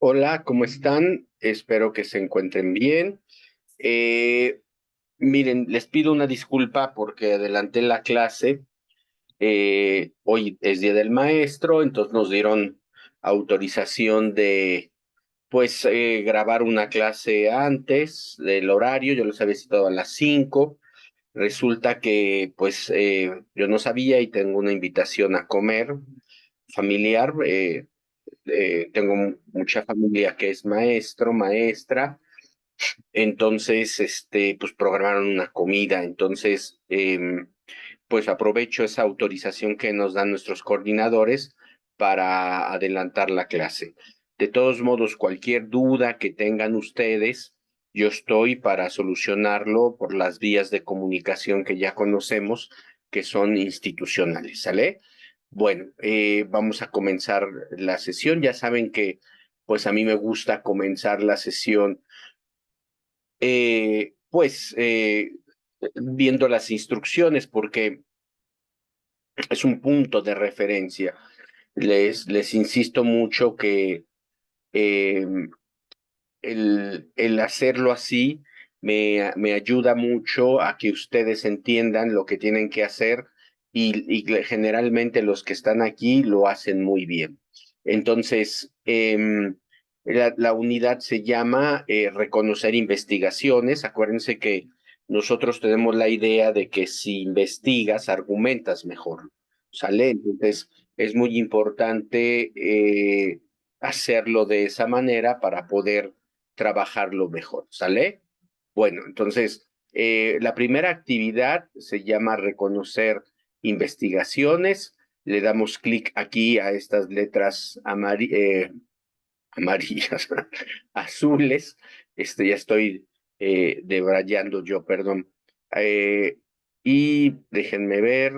Hola, ¿cómo están? Espero que se encuentren bien. Eh, Miren, les pido una disculpa porque adelanté la clase. Hoy es Día del Maestro, entonces nos dieron autorización de, pues, grabar una clase antes del horario. Yo los había citado a las 5. Resulta que, pues, yo no sabía y tengo una invitación a comer familiar. Tengo mucha familia que es maestro, maestra, entonces, pues programaron una comida, entonces, pues aprovecho esa autorización que nos dan nuestros coordinadores para adelantar la clase. De todos modos, cualquier duda que tengan ustedes, yo estoy para solucionarlo por las vías de comunicación que ya conocemos, que son institucionales, ¿sale? Bueno, vamos a comenzar la sesión. Ya saben que, pues a mí me gusta comenzar la sesión, viendo las instrucciones, porque es un punto de referencia. Les insisto mucho que eh, el hacerlo así me ayuda mucho a que ustedes entiendan lo que tienen que hacer y generalmente los que están aquí lo hacen muy bien. Entonces, la unidad se llama Reconocer Investigaciones. Acuérdense que nosotros tenemos la idea de que si investigas, argumentas mejor. ¿Sale? Entonces, es muy importante hacerlo de esa manera para poder trabajarlo mejor, ¿sale? Bueno, entonces, la primera actividad se llama reconocer investigaciones. Le damos clic aquí a estas letras amarillas, azules. Ya estoy debrayando yo, perdón. Eh, y déjenme ver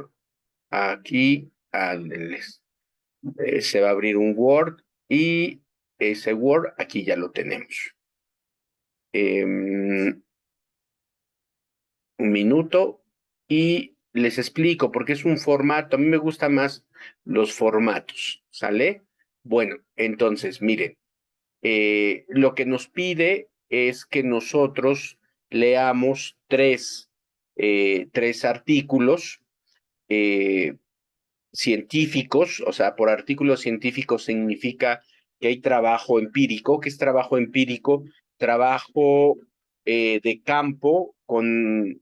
aquí, ándenles. Se va a abrir un Word y ese Word aquí ya lo tenemos. Un minuto y les explico porque es un formato. A mí me gustan más los formatos, ¿sale? Bueno, entonces, miren, lo que nos pide es que nosotros leamos tres artículos eh, científicos. O sea, por artículos científicos significa que hay trabajo empírico. ¿Qué es trabajo empírico? Trabajo de campo con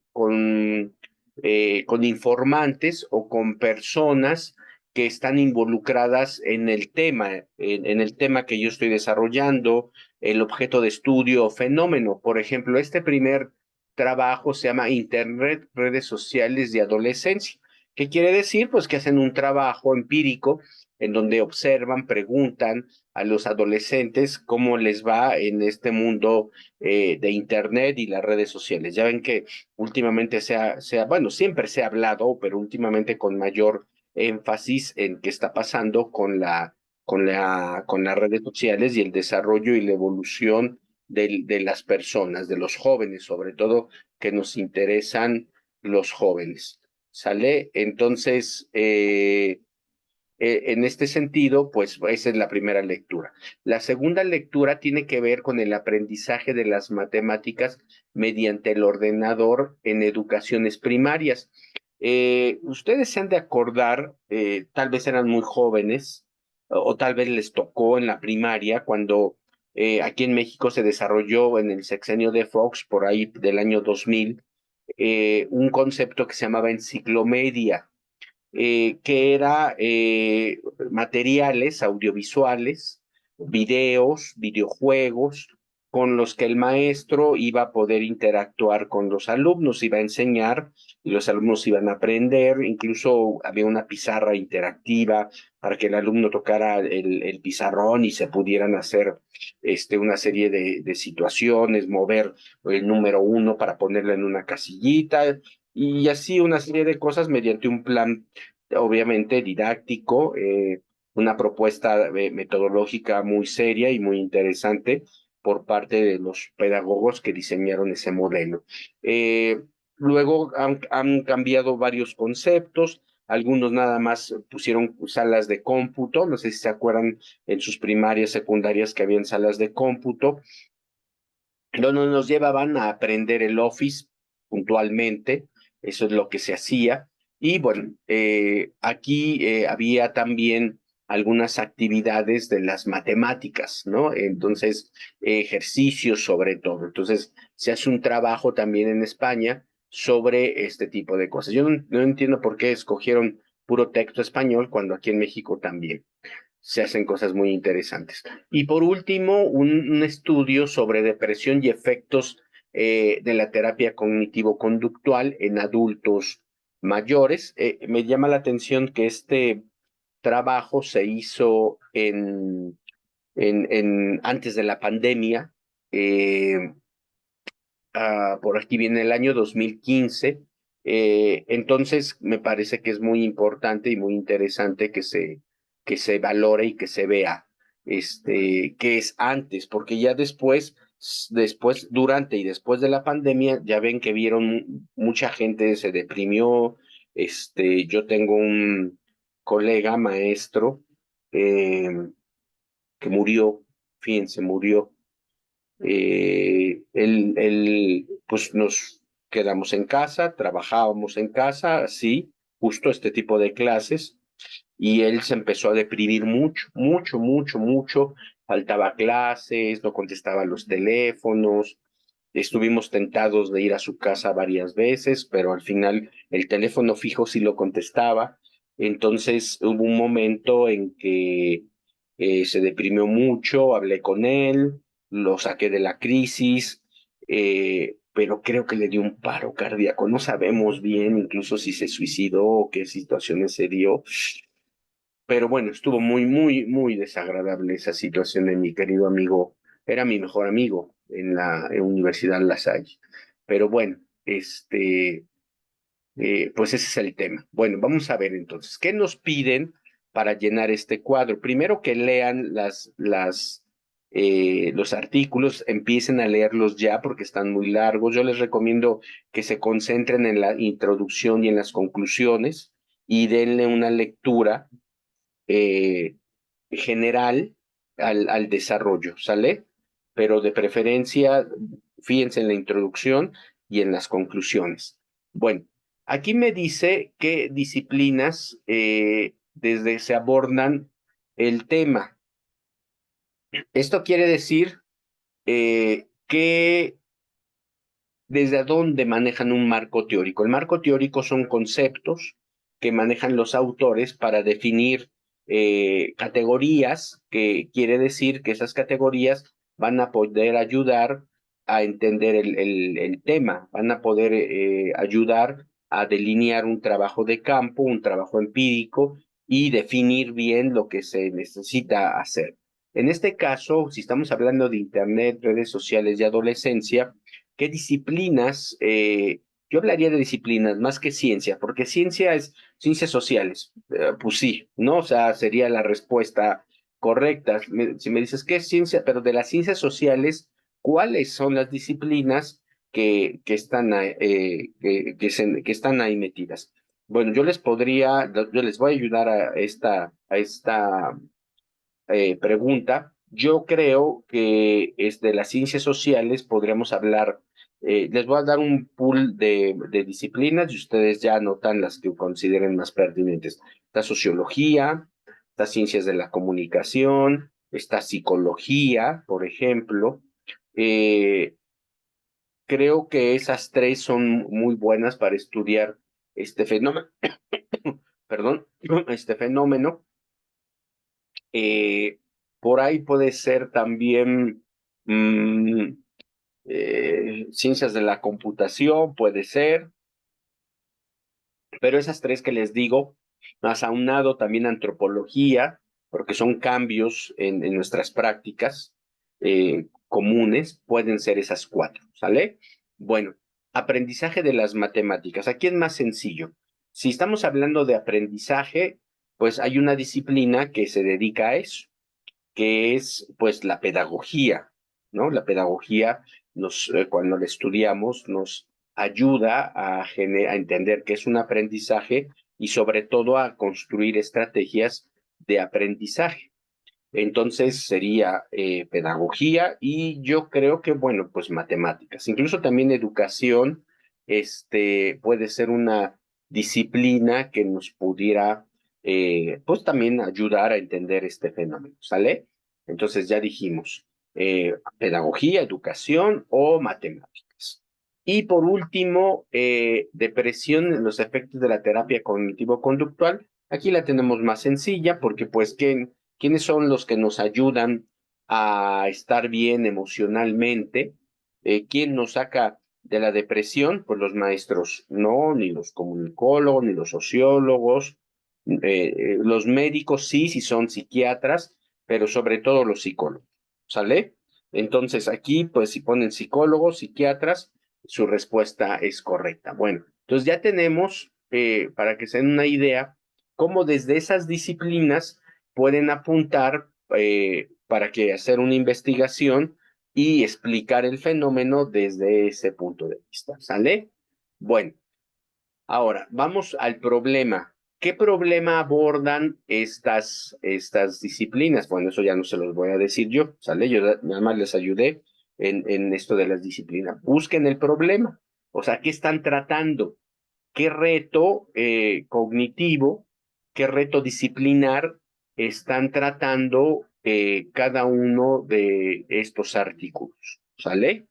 informantes o con personas que están involucradas en el tema, en el tema que yo estoy desarrollando, el objeto de estudio o fenómeno. Por ejemplo, este primer trabajo se llama Internet, redes sociales de adolescencia. ¿Qué quiere decir? Pues que hacen un trabajo empírico en donde observan, preguntan a los adolescentes cómo les va en este mundo de Internet y las redes sociales. Ya ven que últimamente bueno, siempre se ha hablado, pero últimamente con mayor énfasis en qué está pasando con las redes sociales y el desarrollo y la evolución de las personas, de los jóvenes, sobre todo que nos interesan los jóvenes. ¿Sale? Entonces, en este sentido, pues esa es la primera lectura. La segunda lectura tiene que ver con el aprendizaje de las matemáticas mediante el ordenador en educaciones primarias. Ustedes se han de acordar, tal vez eran muy jóvenes o tal vez les tocó en la primaria cuando aquí en México se desarrolló en el sexenio de Fox, por ahí del año 2000, un concepto que se llamaba enciclomedia, que era materiales audiovisuales, videos, videojuegos, con los que el maestro iba a poder interactuar con los alumnos, iba a enseñar y los alumnos iban a aprender. Incluso había una pizarra interactiva para que el alumno tocara el pizarrón y se pudieran hacer una serie de situaciones, mover el número 1 para ponerlo en una casillita y así una serie de cosas mediante un plan obviamente didáctico, una propuesta metodológica muy seria y muy interesante por parte de los pedagogos que diseñaron ese modelo. Luego han cambiado varios conceptos. algunos nada más pusieron salas de cómputo, no sé si se acuerdan en sus primarias, secundarias que habían salas de cómputo, donde nos llevaban a aprender el Office puntualmente, eso es lo que se hacía. Y bueno, aquí había también algunas actividades de las matemáticas, ¿no? Entonces, ejercicios sobre todo. Entonces, se hace un trabajo también en España sobre este tipo de cosas. Yo no entiendo por qué escogieron puro texto español cuando aquí en México también se hacen cosas muy interesantes. Y por último, un estudio sobre depresión y efectos de la terapia cognitivo-conductual en adultos mayores. Me llama la atención que este trabajo se hizo antes de la pandemia. eh, por aquí viene el año 2015. Entonces, me parece que es muy importante y muy interesante que se valore y que se vea qué es antes, porque ya después, durante y después de la pandemia, ya ven que vieron mucha gente se deprimió. Yo tengo un colega maestro eh, que murió, fíjense, murió. Pues nos quedamos en casa, trabajábamos en casa, sí, justo este tipo de clases, y él se empezó a deprimir mucho, mucho, mucho, mucho, faltaba clases, no contestaba los teléfonos, estuvimos tentados de ir a su casa varias veces, pero al final el teléfono fijo sí lo contestaba. Entonces hubo un momento en que se deprimió mucho, hablé con él, lo saqué de la crisis, pero creo que le dio un paro cardíaco. No sabemos bien incluso si se suicidó o qué situaciones se dio, pero bueno, estuvo muy, muy, muy desagradable esa situación de mi querido amigo. Era mi mejor amigo en la Universidad La Salle. Pero bueno, pues ese es el tema. Bueno, vamos a ver entonces, ¿qué nos piden para llenar este cuadro? Primero que lean los artículos, empiecen a leerlos ya porque están muy largos. Yo les recomiendo que se concentren en la introducción y en las conclusiones y denle una lectura eh, general al desarrollo, ¿sale? Pero de preferencia, fíjense en la introducción y en las conclusiones. Bueno, aquí me dice qué disciplinas desde se abordan el tema. Esto quiere decir que desde dónde manejan un marco teórico. El marco teórico son conceptos que manejan los autores para definir categorías, que quiere decir que esas categorías van a poder ayudar a entender el tema, van a poder ayudar a delinear un trabajo de campo, un trabajo empírico y definir bien lo que se necesita hacer. En este caso, si estamos hablando de Internet, redes sociales y adolescencia, ¿qué disciplinas? Yo hablaría de disciplinas más que ciencia, porque ciencia es ciencias sociales. Pues sí, ¿no? O sea, sería la respuesta correcta. Si me dices qué es ciencia, pero de las ciencias sociales, ¿cuáles son las disciplinas que están, que están ahí metidas? Bueno, yo les voy a ayudar a esta pregunta. Yo creo que es de las ciencias sociales podríamos hablar, les voy a dar un pool de disciplinas y ustedes ya anotan las que consideren más pertinentes. Está sociología, está ciencias de la comunicación, está psicología, por ejemplo. Eh, Creo que esas tres son muy buenas para estudiar este fenómeno, perdón, este fenómeno. Eh, por ahí puede ser también mm, ciencias de la computación, puede ser, pero esas tres que les digo, más aunado también antropología, porque son cambios en nuestras prácticas comunes, pueden ser esas cuatro, ¿sale? Bueno, aprendizaje de las matemáticas. Aquí es más sencillo. Si estamos hablando de aprendizaje, pues hay una disciplina que se dedica a eso, que es pues la pedagogía, ¿no? La pedagogía cuando la estudiamos nos ayuda a entender qué es un aprendizaje y sobre todo a construir estrategias de aprendizaje. Entonces sería pedagogía y yo creo que, bueno, pues matemáticas. Incluso también educación, puede ser una disciplina que nos pudiera, pues también ayudar a entender este fenómeno, ¿sale? Entonces ya dijimos, pedagogía, educación o matemáticas. Y por último, depresión, los efectos de la terapia cognitivo-conductual. Aquí la tenemos más sencilla porque pues ¿quiénes son los que nos ayudan a estar bien emocionalmente? ¿Quién nos saca de la depresión? Pues los maestros, no, ni los comunicólogos, ni los sociólogos, los médicos sí, si son psiquiatras, pero sobre todo los psicólogos, ¿sale? Entonces aquí, pues si ponen psicólogos, psiquiatras, su respuesta es correcta. Bueno, entonces ya tenemos, para que se den una idea, cómo desde esas disciplinas pueden apuntar para que hacer una investigación y explicar el fenómeno desde ese punto de vista, ¿sale? Bueno, ahora vamos al problema. ¿Qué problema abordan estas disciplinas? Bueno, eso ya no se los voy a decir yo, ¿sale? Yo nada más les ayudé en esto de las disciplinas. Busquen el problema, o sea, ¿qué están tratando? ¿Qué reto cognitivo, qué reto disciplinar están tratando cada uno de estos artículos? ¿Sale?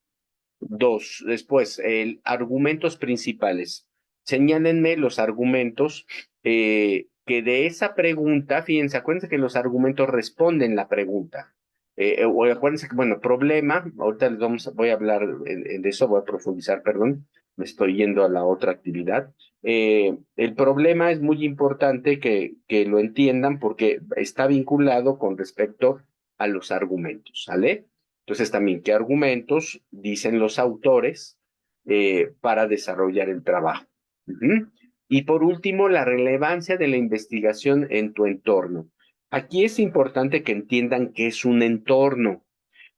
Dos, después, argumentos principales. Señálenme los argumentos que de esa pregunta, fíjense, acuérdense que los argumentos responden la pregunta. O acuérdense que, bueno, problema, ahorita voy a hablar de eso, voy a profundizar, perdón, me estoy yendo a la otra actividad. El problema es muy importante que lo entiendan porque está vinculado con respecto a los argumentos, ¿sale? Entonces también, ¿qué argumentos dicen los autores para desarrollar el trabajo? Uh-huh. Y por último, la relevancia de la investigación en tu entorno. Aquí es importante que entiendan qué es un entorno,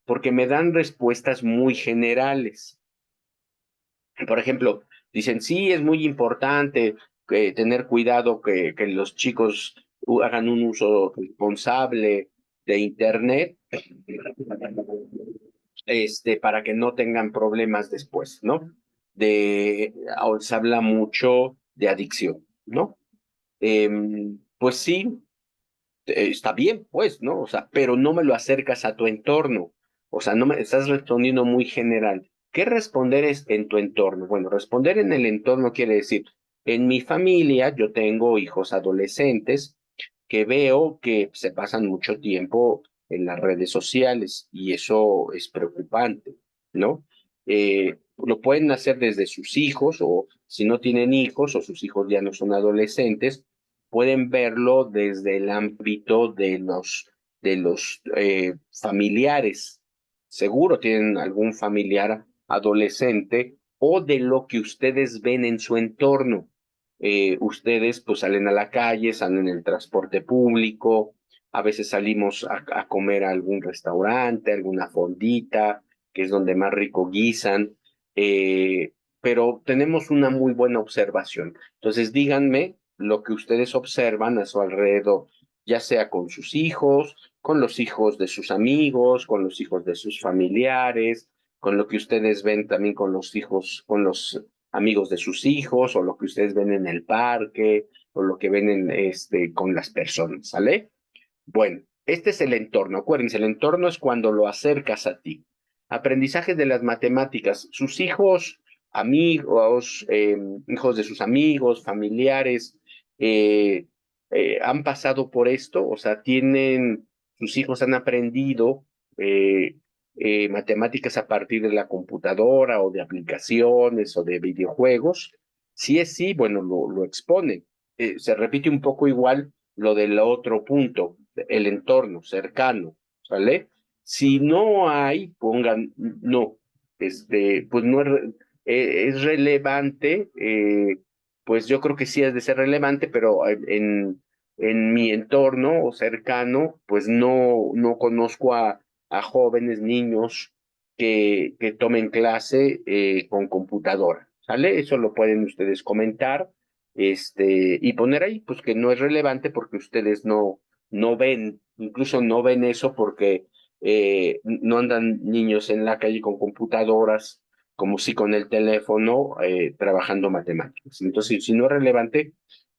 porque me dan respuestas muy generales. Por ejemplo, dicen, sí, es muy importante tener cuidado que los chicos hagan un uso responsable de Internet, para que no tengan problemas después, ¿no? Se habla mucho de adicción, ¿no? Pues sí, está bien, pues, ¿no? O sea, pero no me lo acercas a tu entorno. O sea, no me estás respondiendo muy general. ¿Qué responder es en tu entorno? Bueno, responder en el entorno quiere decir, en mi familia yo tengo hijos adolescentes que veo que se pasan mucho tiempo en las redes sociales y eso es preocupante, ¿no? Lo pueden hacer desde sus hijos o si no tienen hijos o sus hijos ya no son adolescentes, pueden verlo desde el ámbito de los familiares. Seguro tienen algún familiar adolescente o de lo que ustedes ven en su entorno. Ustedes pues salen a la calle, salen en el transporte público, a veces salimos a comer a algún restaurante, alguna fondita, que es donde más rico guisan, pero tenemos una muy buena observación. Entonces díganme lo que ustedes observan a su alrededor, ya sea con sus hijos, con los hijos de sus amigos, con los hijos de sus familiares, con lo que ustedes ven también con los hijos, con los amigos de sus hijos, o lo que ustedes ven en el parque, o lo que ven con las personas, ¿sale? Bueno, este es el entorno. Acuérdense, el entorno es cuando lo acercas a ti. Aprendizaje de las matemáticas. Sus hijos, amigos, hijos de sus amigos, familiares, han pasado por esto, o sea, sus hijos han aprendido eh, matemáticas a partir de la computadora o de aplicaciones o de videojuegos. Si es sí, bueno, lo exponen. Se repite un poco igual lo del otro punto, el entorno cercano, ¿vale? Si no hay, pongan no, pues no es relevante, pues yo creo que sí es de ser relevante, pero en mi entorno cercano, pues no conozco a jóvenes, niños que tomen clase con computadora, ¿sale? Eso lo pueden ustedes comentar y poner ahí, pues que no es relevante porque ustedes no ven, incluso no ven eso porque no andan niños en la calle con computadoras, como si con el teléfono trabajando matemáticas. Entonces, si no es relevante,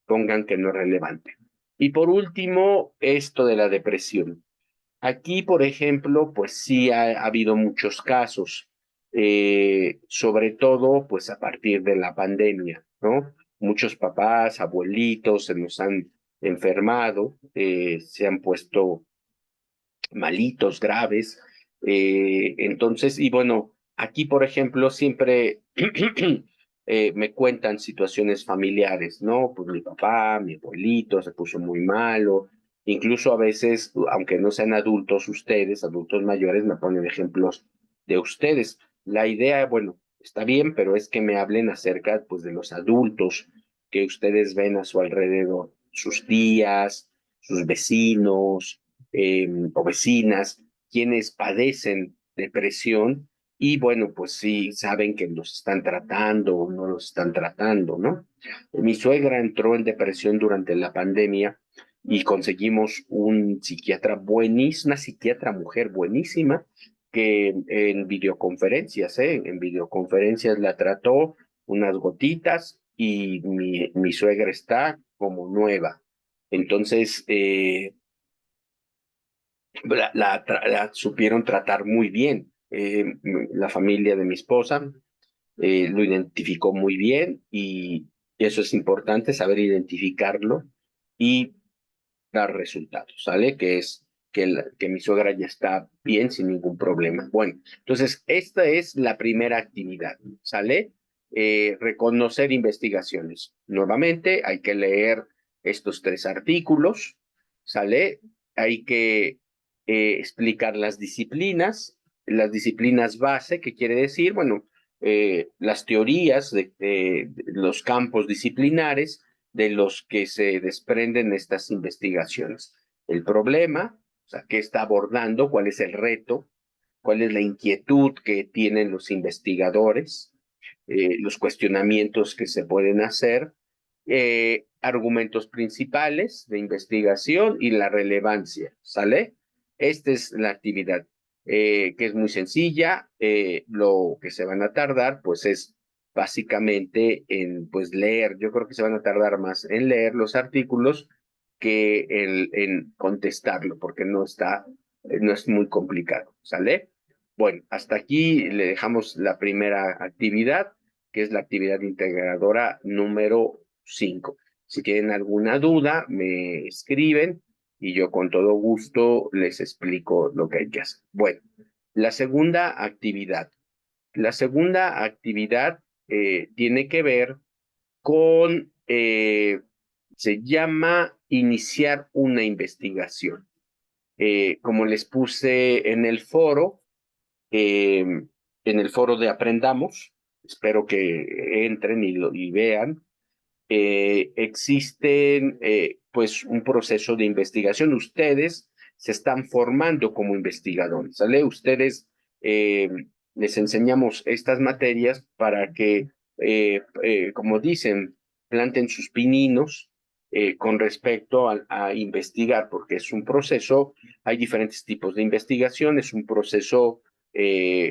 pongan que no es relevante. Y por último, esto de la depresión. Aquí, por ejemplo, pues sí ha habido muchos casos, sobre todo pues a partir de la pandemia, ¿no? Muchos papás, abuelitos se nos han enfermado, se han puesto malitos, graves. Entonces, y bueno, aquí, por ejemplo, siempre me cuentan situaciones familiares, ¿no? Pues mi papá, mi abuelito se puso muy malo. Incluso a veces, aunque no sean adultos ustedes, adultos mayores, me ponen ejemplos de ustedes. La idea, bueno, está bien, pero es que me hablen acerca, pues, de los adultos que ustedes ven a su alrededor, sus tías, sus vecinos, o vecinas, quienes padecen depresión y bueno, pues sí saben que los están tratando o no los están tratando, ¿no? Mi suegra entró en depresión durante la pandemia y conseguimos un psiquiatra buenísima, una psiquiatra mujer buenísima, que en videoconferencias, en videoconferencias la trató unas gotitas y mi suegra está como nueva. Entonces, la supieron tratar muy bien. La familia de mi esposa lo identificó muy bien y eso es importante, saber identificarlo y dar resultados, ¿sale? Que es que mi suegra ya está bien sin ningún problema. Bueno, entonces esta es la primera actividad, ¿sale? Reconocer investigaciones. Nuevamente hay que leer estos 3 artículos, ¿sale? Hay que explicar las disciplinas base, que quiere decir, bueno, las teorías de los campos disciplinares de los que se desprenden estas investigaciones. El problema, o sea, qué está abordando, cuál es el reto, cuál es la inquietud que tienen los investigadores, los cuestionamientos que se pueden hacer, argumentos principales de investigación y la relevancia, ¿sale? Esta es la actividad, que es muy sencilla. Lo que se van a tardar, pues es básicamente en pues leer. Yo creo que se van a tardar más en leer los artículos que en contestarlo, porque no es muy complicado, ¿sale? Bueno, hasta aquí le dejamos la primera actividad, que es la actividad integradora número 5. Si tienen alguna duda, me escriben y yo con todo gusto les explico lo que hay que hacer. Bueno, la segunda actividad. La segunda actividad tiene que ver con, se llama iniciar una investigación. Como les puse en el foro de Aprendamos, espero que entren y vean, existen pues un proceso de investigación. Ustedes se están formando como investigadores, ¿sale? Ustedes eh, les enseñamos estas materias para que, como dicen, planten sus pininos con respecto a investigar, porque es un proceso, hay diferentes tipos de investigación, es un proceso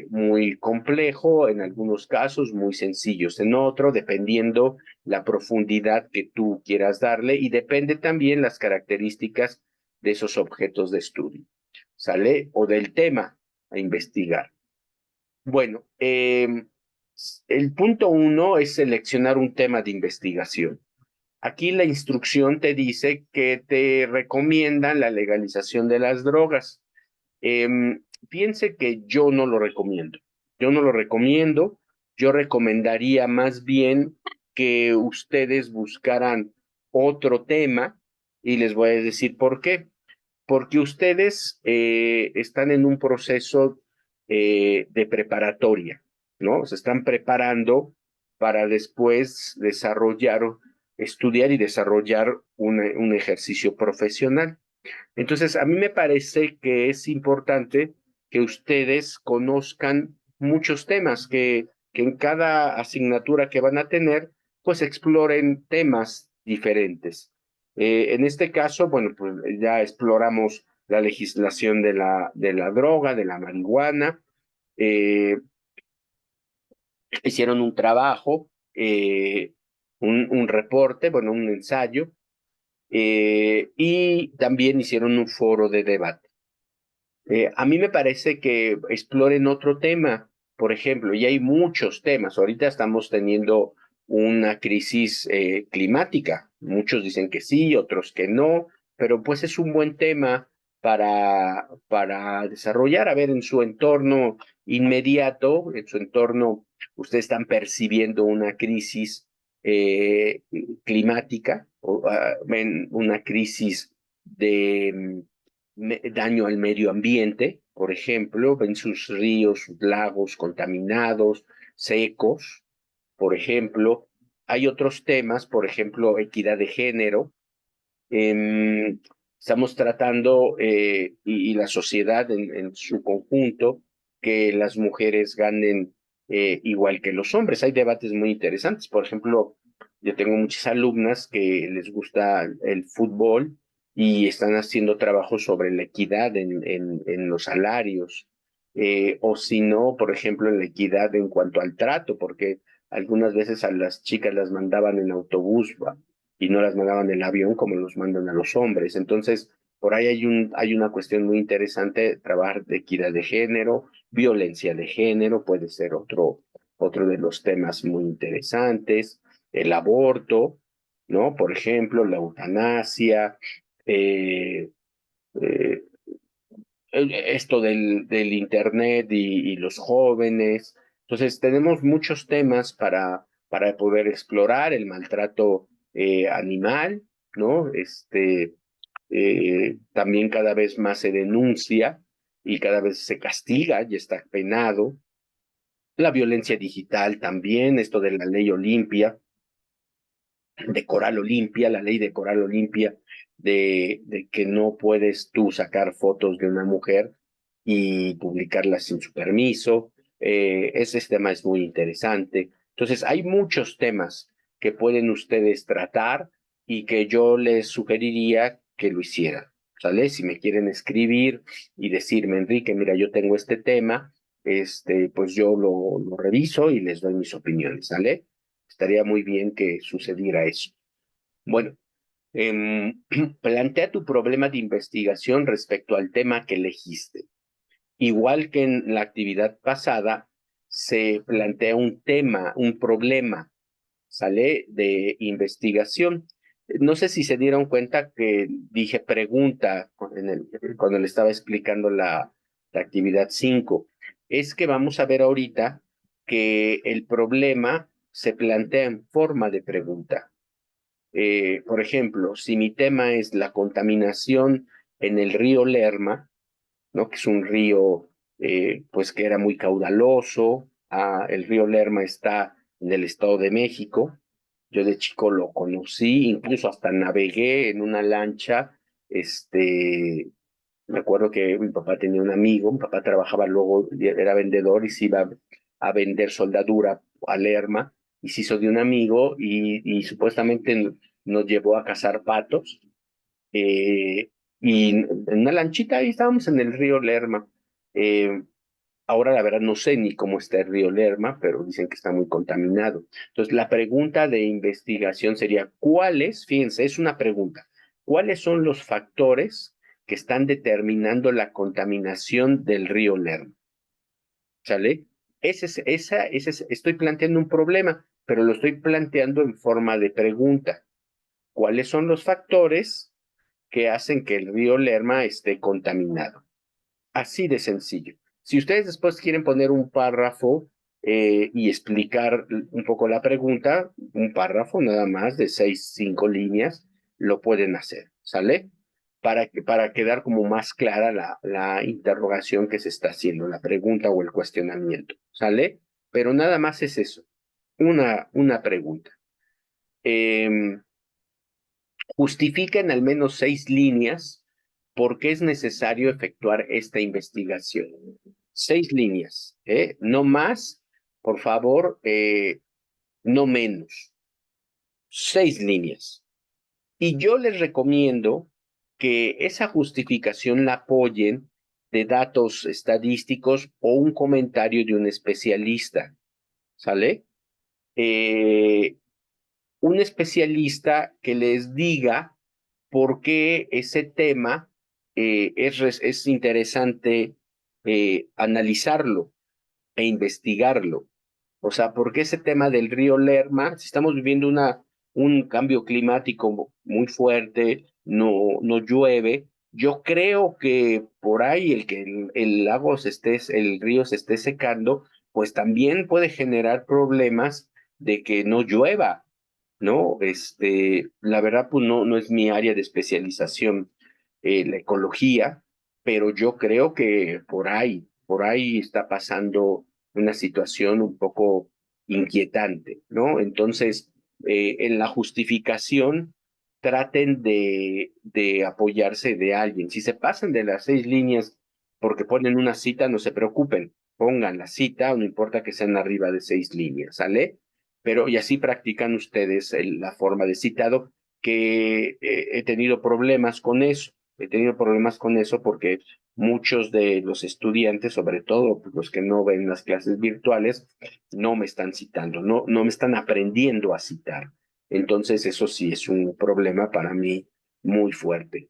muy complejo, en algunos casos muy sencillos, en otro, dependiendo la profundidad que tú quieras darle y depende también las características de esos objetos de estudio, ¿sale? O del tema a investigar. Bueno, el punto 1 es seleccionar un tema de investigación. Aquí la instrucción te dice que te recomiendan la legalización de las drogas. Piense que yo no lo recomiendo. Yo no lo recomiendo. Yo recomendaría más bien que ustedes buscaran otro tema y les voy a decir por qué. Porque ustedes están en un proceso de preparatoria, ¿no? Se están preparando para después estudiar y desarrollar un ejercicio profesional. Entonces, a mí me parece que es importante que ustedes conozcan muchos temas, que en cada asignatura que van a tener, pues exploren temas diferentes. En este caso, bueno, pues ya exploramos la legislación de la droga, de la marihuana, eh, hicieron un trabajo, un reporte, bueno, un ensayo, y también hicieron un foro de debate. A mí me parece que exploren otro tema, por ejemplo, y hay muchos temas. Ahorita estamos teniendo una crisis climática. Muchos dicen que sí, otros que no, pero pues es un buen tema para desarrollar. A ver, en su entorno inmediato, en su entorno, ustedes están percibiendo una crisis climática, o, una crisis de daño al medio ambiente, por ejemplo, ven sus ríos, sus lagos contaminados, secos, por ejemplo. Hay otros temas, por ejemplo, equidad de género. Eh, Estamos tratando, y la sociedad en su conjunto, que las mujeres ganen igual que los hombres. Hay debates muy interesantes. Por ejemplo, yo tengo muchas alumnas que les gusta el fútbol y están haciendo trabajo sobre la equidad en los salarios, o si no, por ejemplo, en la equidad en cuanto al trato, porque algunas veces a las chicas las mandaban en autobús y no las mandaban en avión como los mandan a los hombres. Entonces, por ahí hay una cuestión muy interesante, trabajar de equidad de género, violencia de género, puede ser otro de los temas muy interesantes, el aborto, ¿no? Por ejemplo, la eutanasia, eh, eh, esto del Internet y los jóvenes. Entonces, tenemos muchos temas para poder explorar el maltrato animal, ¿no? También cada vez más se denuncia y cada vez se castiga y está penado. La violencia digital también, esto de la ley Olimpia, de Coral Olimpia, la ley de Coral Olimpia, de que no puedes tú sacar fotos de una mujer y publicarlas sin su permiso. Ese tema es muy interesante. Entonces, hay muchos temas que pueden ustedes tratar y que yo les sugeriría que lo hicieran. ¿Sale? Si me quieren escribir y decirme, Enrique, mira, yo tengo este tema, pues yo lo reviso y les doy mis opiniones, ¿sale? Estaría muy bien que sucediera eso. Bueno, plantea tu problema de investigación respecto al tema que elegiste. Igual que en la actividad pasada, se plantea un tema, un problema, ¿sale? De investigación. No sé si se dieron cuenta que dije pregunta cuando le estaba explicando la actividad 5. Es que vamos a ver ahorita que el problema se plantea en forma de pregunta. Por ejemplo, si mi tema es la contaminación en el río Lerma, ¿no? Que es un río pues que era muy caudaloso. El río Lerma está en el Estado de México. Yo de chico lo conocí, incluso hasta navegué en una lancha. Me acuerdo que mi papá tenía un amigo, mi papá trabajaba luego, era vendedor y se iba a vender soldadura a Lerma y se hizo de un amigo y supuestamente nos llevó a cazar patos, eh, y en una lanchita ahí estábamos en el río Lerma. Eh, Ahora la verdad no sé ni cómo está el río Lerma, pero dicen que está muy contaminado. Entonces la pregunta de investigación sería, fíjense, es una pregunta, ¿cuáles son los factores que están determinando la contaminación del río Lerma? ¿Sale? Estoy planteando un problema, pero lo estoy planteando en forma de pregunta. ¿Cuáles son los factores que hacen que el río Lerma esté contaminado? Así de sencillo. Si ustedes después quieren poner un párrafo y explicar un poco la pregunta, un párrafo nada más de 5 líneas, lo pueden hacer, ¿sale? Para quedar como más clara la interrogación que se está haciendo, la pregunta o el cuestionamiento, ¿sale? Pero nada más es eso, una pregunta. Eh, Justifica en al menos 6 líneas por qué es necesario efectuar esta investigación. 6 líneas, ¿eh? No más, por favor, no menos. 6 líneas. Y yo les recomiendo que esa justificación la apoyen de datos estadísticos o un comentario de un especialista, ¿sale? Eh, un especialista que les diga por qué ese tema es interesante analizarlo e investigarlo. O sea, porque ese tema del río Lerma, si estamos viviendo un cambio climático muy fuerte, no llueve, yo creo que por ahí el lago el río se esté secando, pues también puede generar problemas de que no llueva, ¿no? La verdad, pues no es mi área de especialización, la ecología, pero yo creo que por ahí está pasando una situación un poco inquietante, ¿no? Entonces, en la justificación, traten de apoyarse de alguien. Si se pasan de las 6 líneas porque ponen una cita, no se preocupen, pongan la cita, no importa que sean arriba de 6 líneas, ¿sale? Pero y así practican ustedes la forma de citado, que he tenido problemas con eso. He tenido problemas con eso porque muchos de los estudiantes, sobre todo pues, los que no ven las clases virtuales, no me están citando, no me están aprendiendo a citar. Entonces, eso sí es un problema para mí muy fuerte.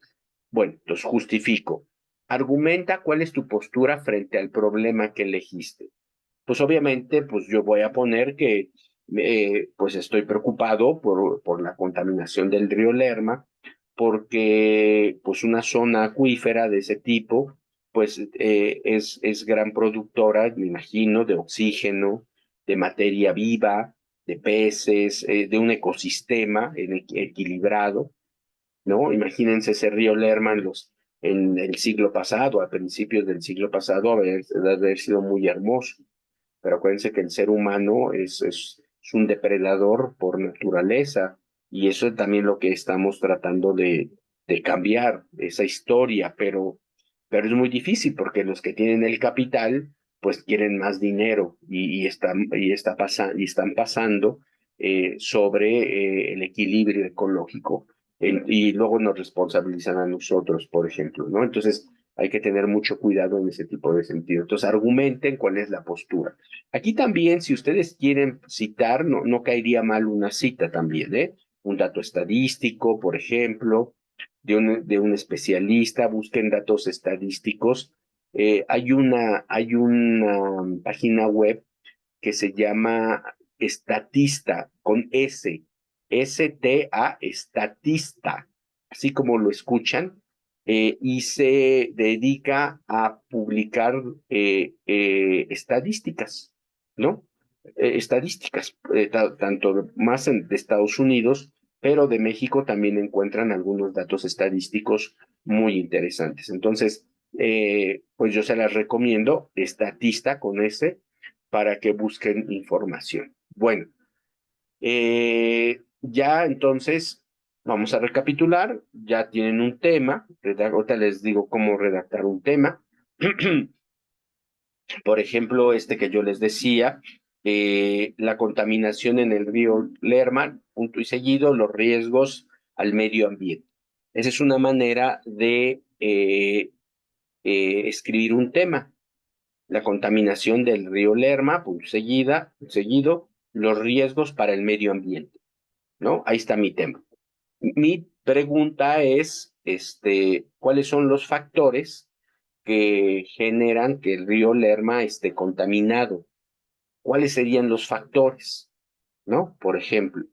Bueno, los justifico. Argumenta cuál es tu postura frente al problema que elegiste. Pues obviamente, pues yo voy a poner que pues estoy preocupado por la contaminación del río Lerma, porque pues una zona acuífera de ese tipo, pues es gran productora, me imagino, de oxígeno, de materia viva, de peces, de un ecosistema equilibrado, ¿no? Imagínense ese río Lerma en el siglo pasado, a principios del siglo pasado, haber sido muy hermoso, pero acuérdense que el ser humano es un depredador por naturaleza y eso es también lo que estamos tratando de cambiar, esa historia, pero es muy difícil porque los que tienen el capital pues quieren más dinero y están pasando sobre el equilibrio ecológico y luego nos responsabilizan a nosotros, por ejemplo, ¿no? Entonces hay que tener mucho cuidado en ese tipo de sentido. Entonces argumenten cuál es la postura. Aquí también, si ustedes quieren citar, no caería mal una cita también, ¿eh? Un dato estadístico, por ejemplo, de un especialista, busquen datos estadísticos. Hay una página web que se llama Estatista, con Estatista, así como lo escuchan, y se dedica a publicar estadísticas, ¿no? Estadísticas, tanto más de Estados Unidos, pero de México también encuentran algunos datos estadísticos muy interesantes. Entonces, pues yo se las recomiendo, Estatista con para que busquen información. Bueno, ya entonces vamos a recapitular, ya tienen un tema, ahorita les digo cómo redactar un tema. Por ejemplo, este que yo les decía, la contaminación en el río Lerma, punto y seguido, los riesgos al medio ambiente. Esa es una manera de escribir un tema. La contaminación del río Lerma, punto seguido, los riesgos para el medio ambiente, ¿no? Ahí está mi tema. Mi pregunta es, ¿cuáles son los factores que generan que el río Lerma esté contaminado? ¿Cuáles serían los factores? ¿No? Por ejemplo,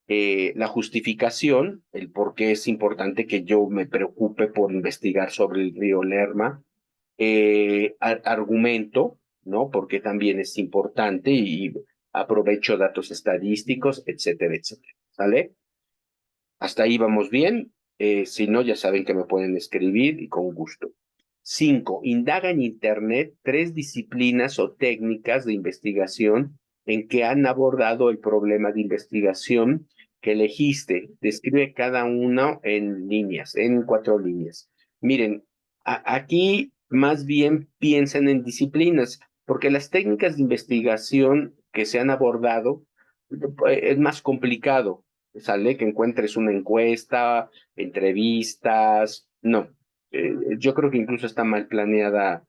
la justificación, el por qué es importante que yo me preocupe por investigar sobre el río Lerma, argumento, ¿no? Porque también es importante y aprovecho datos estadísticos, etcétera, etcétera. ¿Sale? Hasta ahí vamos bien. Si no, ya saben que me pueden escribir y con gusto. 5. Indaga en Internet 3 disciplinas o técnicas de investigación en que han abordado el problema de investigación que elegiste. Describe cada uno en líneas, en 4 líneas. Miren, aquí más bien piensen en disciplinas, porque las técnicas de investigación que se han abordado es más complicado. ¿sale? Que encuentres una encuesta, entrevistas, no. Yo creo que incluso está mal planteada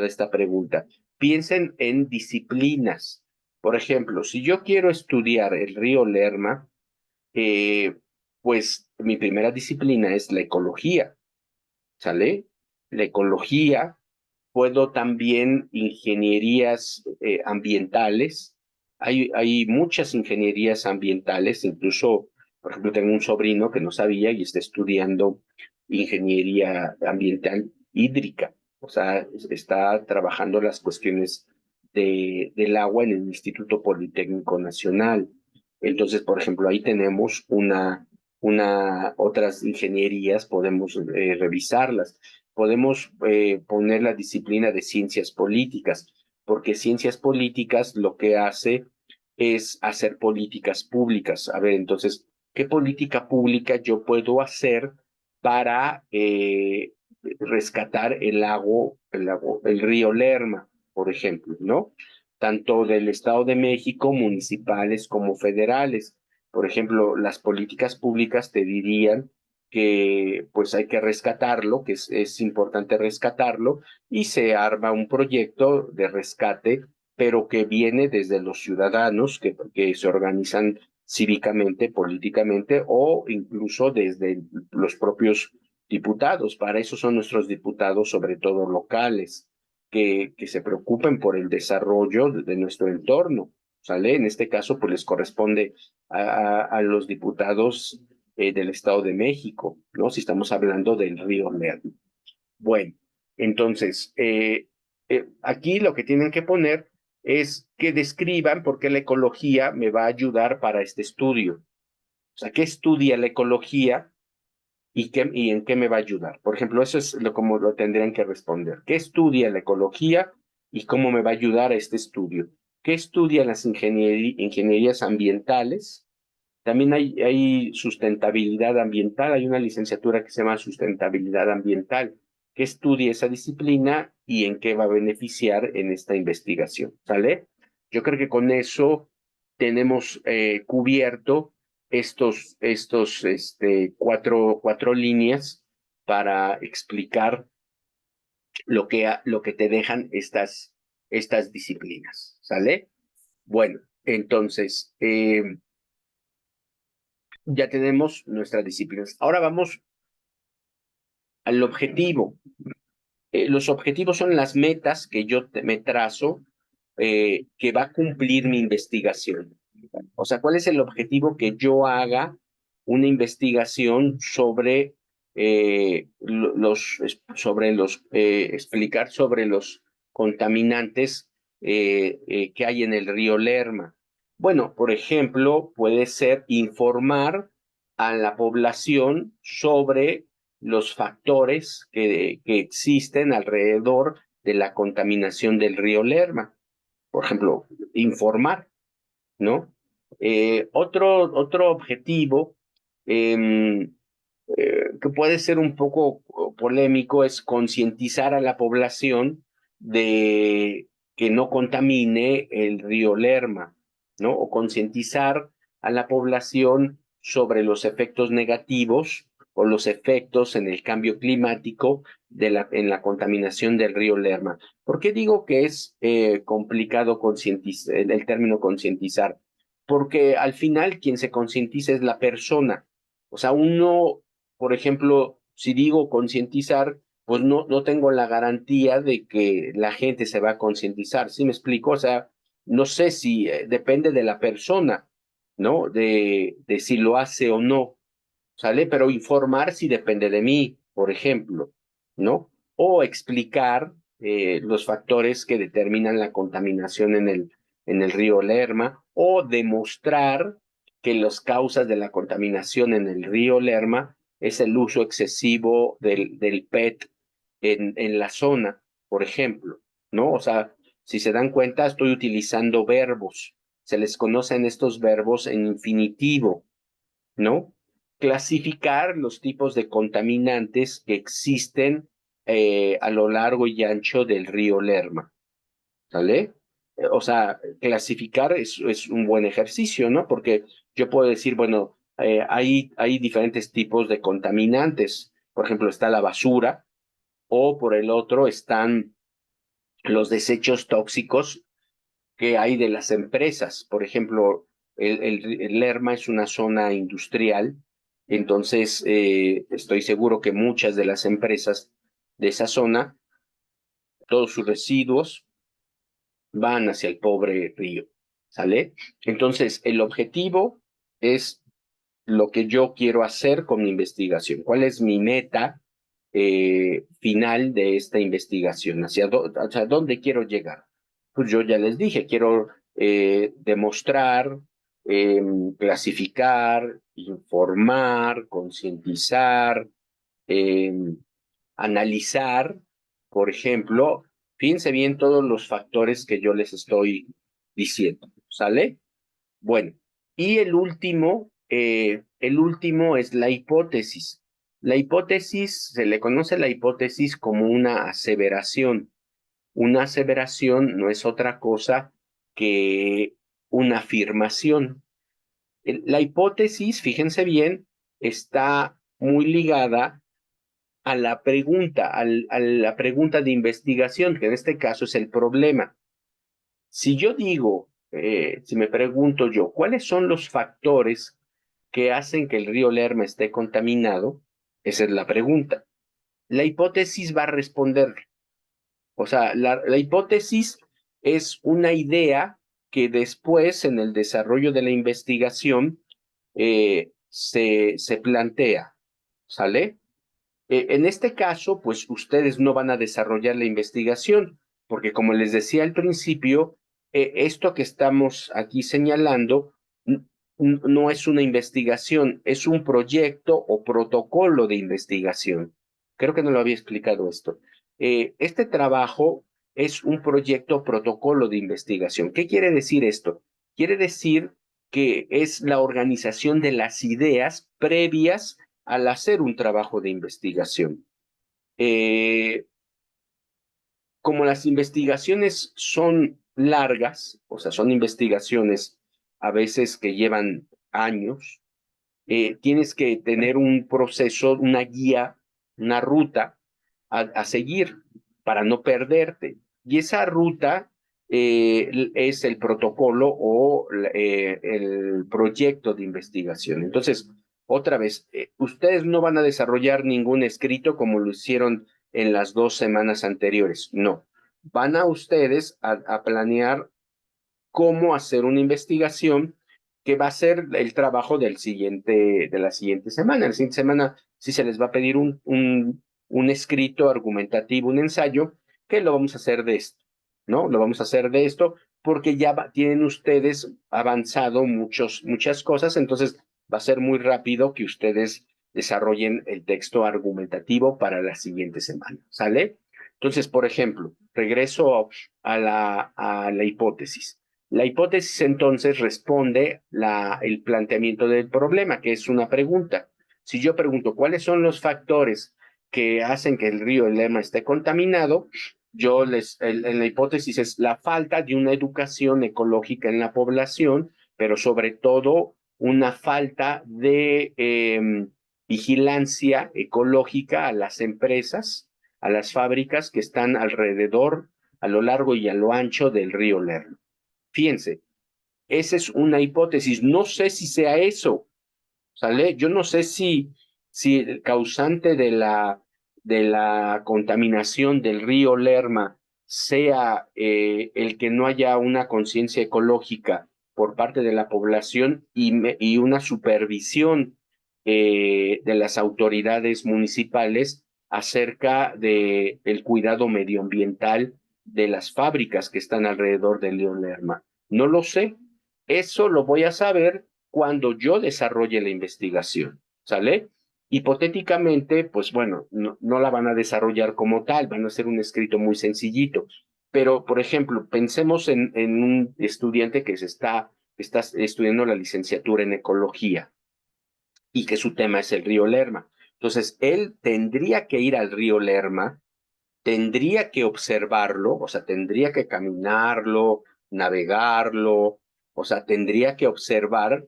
esta pregunta. Piensen en disciplinas. Por ejemplo, si yo quiero estudiar el río Lerma, eh, pues mi primera disciplina es la ecología, ¿sale? La ecología, puedo también ingenierías ambientales. Hay muchas ingenierías ambientales, incluso, por ejemplo, tengo un sobrino que no sabía y está estudiando ingeniería ambiental hídrica. O sea, está trabajando las cuestiones del agua en el Instituto Politécnico Nacional. Entonces, por ejemplo, ahí tenemos otras ingenierías, podemos revisarlas. Podemos poner la disciplina de ciencias políticas, porque ciencias políticas lo que hace es hacer políticas públicas. A ver, entonces, ¿qué política pública yo puedo hacer para rescatar el río Lerma, por ejemplo, ¿no? Tanto del Estado de México, municipales como federales. Por ejemplo, las políticas públicas te dirían que pues hay que rescatarlo, que es importante rescatarlo, y se arma un proyecto de rescate, pero que viene desde los ciudadanos que se organizan cívicamente, políticamente, o incluso desde los propios diputados. Para eso son nuestros diputados, sobre todo locales, que se preocupen por el desarrollo de nuestro entorno. ¿Sale? En este caso, pues les corresponde a los diputados del Estado de México, ¿no? Si estamos hablando del río Lerma. Bueno, entonces, aquí lo que tienen que poner es que describan por qué la ecología me va a ayudar para este estudio. O sea, ¿qué estudia la ecología y en qué me va a ayudar? Por ejemplo, eso es como lo tendrían que responder. ¿Qué estudia la ecología y cómo me va a ayudar a este estudio? ¿Qué estudian las ingenierías ambientales? También hay sustentabilidad ambiental, hay una licenciatura que se llama sustentabilidad ambiental, que estudia esa disciplina y en qué va a beneficiar en esta investigación, ¿sale? Yo creo que con eso tenemos cubierto cuatro líneas para explicar lo que te dejan estas disciplinas, ¿sale? Bueno, entonces, ya tenemos nuestras disciplinas. Ahora vamos al objetivo. Los objetivos son las metas que yo me trazo que va a cumplir mi investigación. O sea, ¿cuál es el objetivo? Que yo haga una investigación explicar sobre los contaminantes que hay en el río Lerma. Bueno, por ejemplo, puede ser informar a la población sobre los factores que existen alrededor de la contaminación del río Lerma. Por ejemplo, informar, ¿no? Otro objetivo eh, que puede ser un poco polémico es concientizar a la población de que no contamine el río Lerma, ¿no? O concientizar a la población sobre los efectos negativos o los efectos en el cambio climático en la contaminación del río Lerma. ¿Por qué digo que es complicado el término concientizar? Porque al final quien se concientiza es la persona. O sea, uno, por ejemplo, si digo concientizar, pues no tengo la garantía de que la gente se va a concientizar. ¿Sí me explico? O sea, no sé si depende de la persona, ¿no? De si lo hace o no, ¿sale? Pero informar sí depende de mí, por ejemplo, ¿no? O explicar los factores que determinan la contaminación en el río Lerma, o demostrar que las causas de la contaminación en el río Lerma es el uso excesivo del PET en la zona, por ejemplo, ¿no? O sea, si se dan cuenta, estoy utilizando verbos. Se les conocen estos verbos en infinitivo, ¿no? Clasificar los tipos de contaminantes que existen a lo largo y ancho del río Lerma, ¿sale? O sea, clasificar es un buen ejercicio, ¿no? Porque yo puedo decir, bueno, hay diferentes tipos de contaminantes. Por ejemplo, está la basura, o por el otro están los desechos tóxicos que hay de las empresas. Por ejemplo, el Lerma es una zona industrial, entonces estoy seguro que muchas de las empresas de esa zona, todos sus residuos van hacia el pobre río, ¿sale? Entonces, el objetivo es lo que yo quiero hacer con mi investigación. ¿Cuál es mi meta final de esta investigación? ¿Hacia dónde quiero llegar? Pues yo ya les dije, quiero demostrar, eh, clasificar, informar, concientizar, eh, analizar, por ejemplo, fíjense bien todos los factores que yo les estoy diciendo, ¿sale? Bueno, y el último es la hipótesis. La hipótesis, se le conoce la hipótesis como una aseveración. Una aseveración no es otra cosa que una afirmación. La hipótesis, fíjense bien, está muy ligada a la pregunta, a la pregunta de investigación, que en este caso es el problema. Si yo digo, si me pregunto yo, ¿cuáles son los factores que hacen que el río Lerma esté contaminado? Esa es la pregunta. La hipótesis va a responder. O sea, la hipótesis es una idea que después, en el desarrollo de la investigación, se plantea. ¿Sale? En este caso, pues ustedes no van a desarrollar la investigación, porque como les decía al principio, esto que estamos aquí señalando no es una investigación, es un proyecto o protocolo de investigación. Creo que no lo había explicado esto. Este trabajo es un proyecto protocolo de investigación. ¿Qué quiere decir esto? Quiere decir que es la organización de las ideas previas al hacer un trabajo de investigación. Eh, como las investigaciones son largas, o sea, son investigaciones a veces que llevan años, tienes que tener un proceso, una guía, una ruta a seguir para no perderte. Y esa ruta es el protocolo o el proyecto de investigación. Entonces, otra vez, ustedes no van a desarrollar ningún escrito como lo hicieron en las 2 semanas anteriores. No. Van a ustedes a planear cómo hacer una investigación que va a ser el trabajo de la siguiente semana. La siguiente semana sí se les va a pedir un escrito argumentativo, un ensayo, que lo vamos a hacer de esto, ¿no? Lo vamos a hacer de esto porque ya tienen ustedes avanzado muchas cosas, entonces va a ser muy rápido que ustedes desarrollen el texto argumentativo para la siguiente semana, ¿sale? Entonces, por ejemplo, regreso a la hipótesis. La hipótesis entonces responde el planteamiento del problema, que es una pregunta. Si yo pregunto cuáles son los factores que hacen que el río Lerma esté contaminado, en la hipótesis es la falta de una educación ecológica en la población, pero sobre todo una falta de vigilancia ecológica a las empresas, a las fábricas que están alrededor, a lo largo y a lo ancho del río Lerma. Fíjense, esa es una hipótesis. No sé si sea eso, ¿sale? Yo no sé si el causante de la contaminación del río Lerma sea el que no haya una conciencia ecológica por parte de la población y una supervisión de las autoridades municipales acerca del cuidado medioambiental de las fábricas que están alrededor del río Lerma. No lo sé. Eso lo voy a saber cuando yo desarrolle la investigación, ¿sale? Hipotéticamente, pues bueno, no la van a desarrollar como tal, van a hacer un escrito muy sencillito. Pero, por ejemplo, pensemos en un estudiante que está estudiando la licenciatura en ecología y que su tema es el río Lerma. Entonces, él tendría que ir al río Lerma, tendría que observarlo, o sea, tendría que caminarlo, navegarlo, o sea, tendría que observar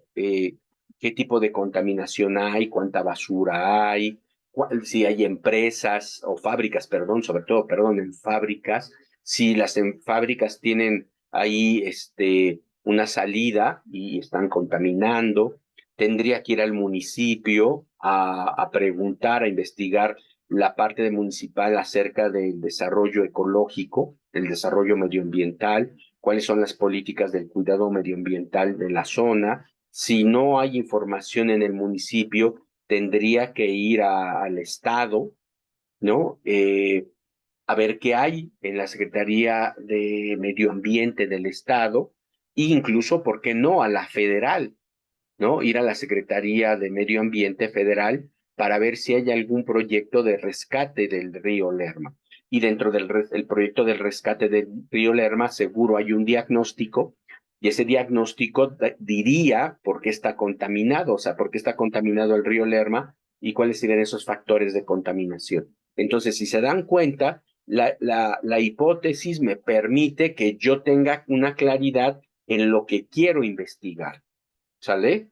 qué tipo de contaminación hay, cuánta basura hay, si hay empresas o fábricas, perdón, sobre todo, perdón, en fábricas, si las fábricas tienen ahí una salida y están contaminando, tendría que ir al municipio a preguntar, a investigar la parte de municipal acerca del desarrollo ecológico, el desarrollo medioambiental, cuáles son las políticas del cuidado medioambiental de la zona. Si no hay información en el municipio, tendría que ir al Estado, ¿no? A ver qué hay en la Secretaría de Medio Ambiente del Estado, e incluso, ¿por qué no?, a la federal, ¿no? Ir a la Secretaría de Medio Ambiente Federal para ver si hay algún proyecto de rescate del río Lerma. Y dentro del el proyecto del rescate del río Lerma, seguro hay un diagnóstico, y ese diagnóstico diría por qué está contaminado, o sea, por qué está contaminado el río Lerma y cuáles serían esos factores de contaminación. Entonces, si se dan cuenta, la hipótesis me permite que yo tenga una claridad en lo que quiero investigar. ¿Sale?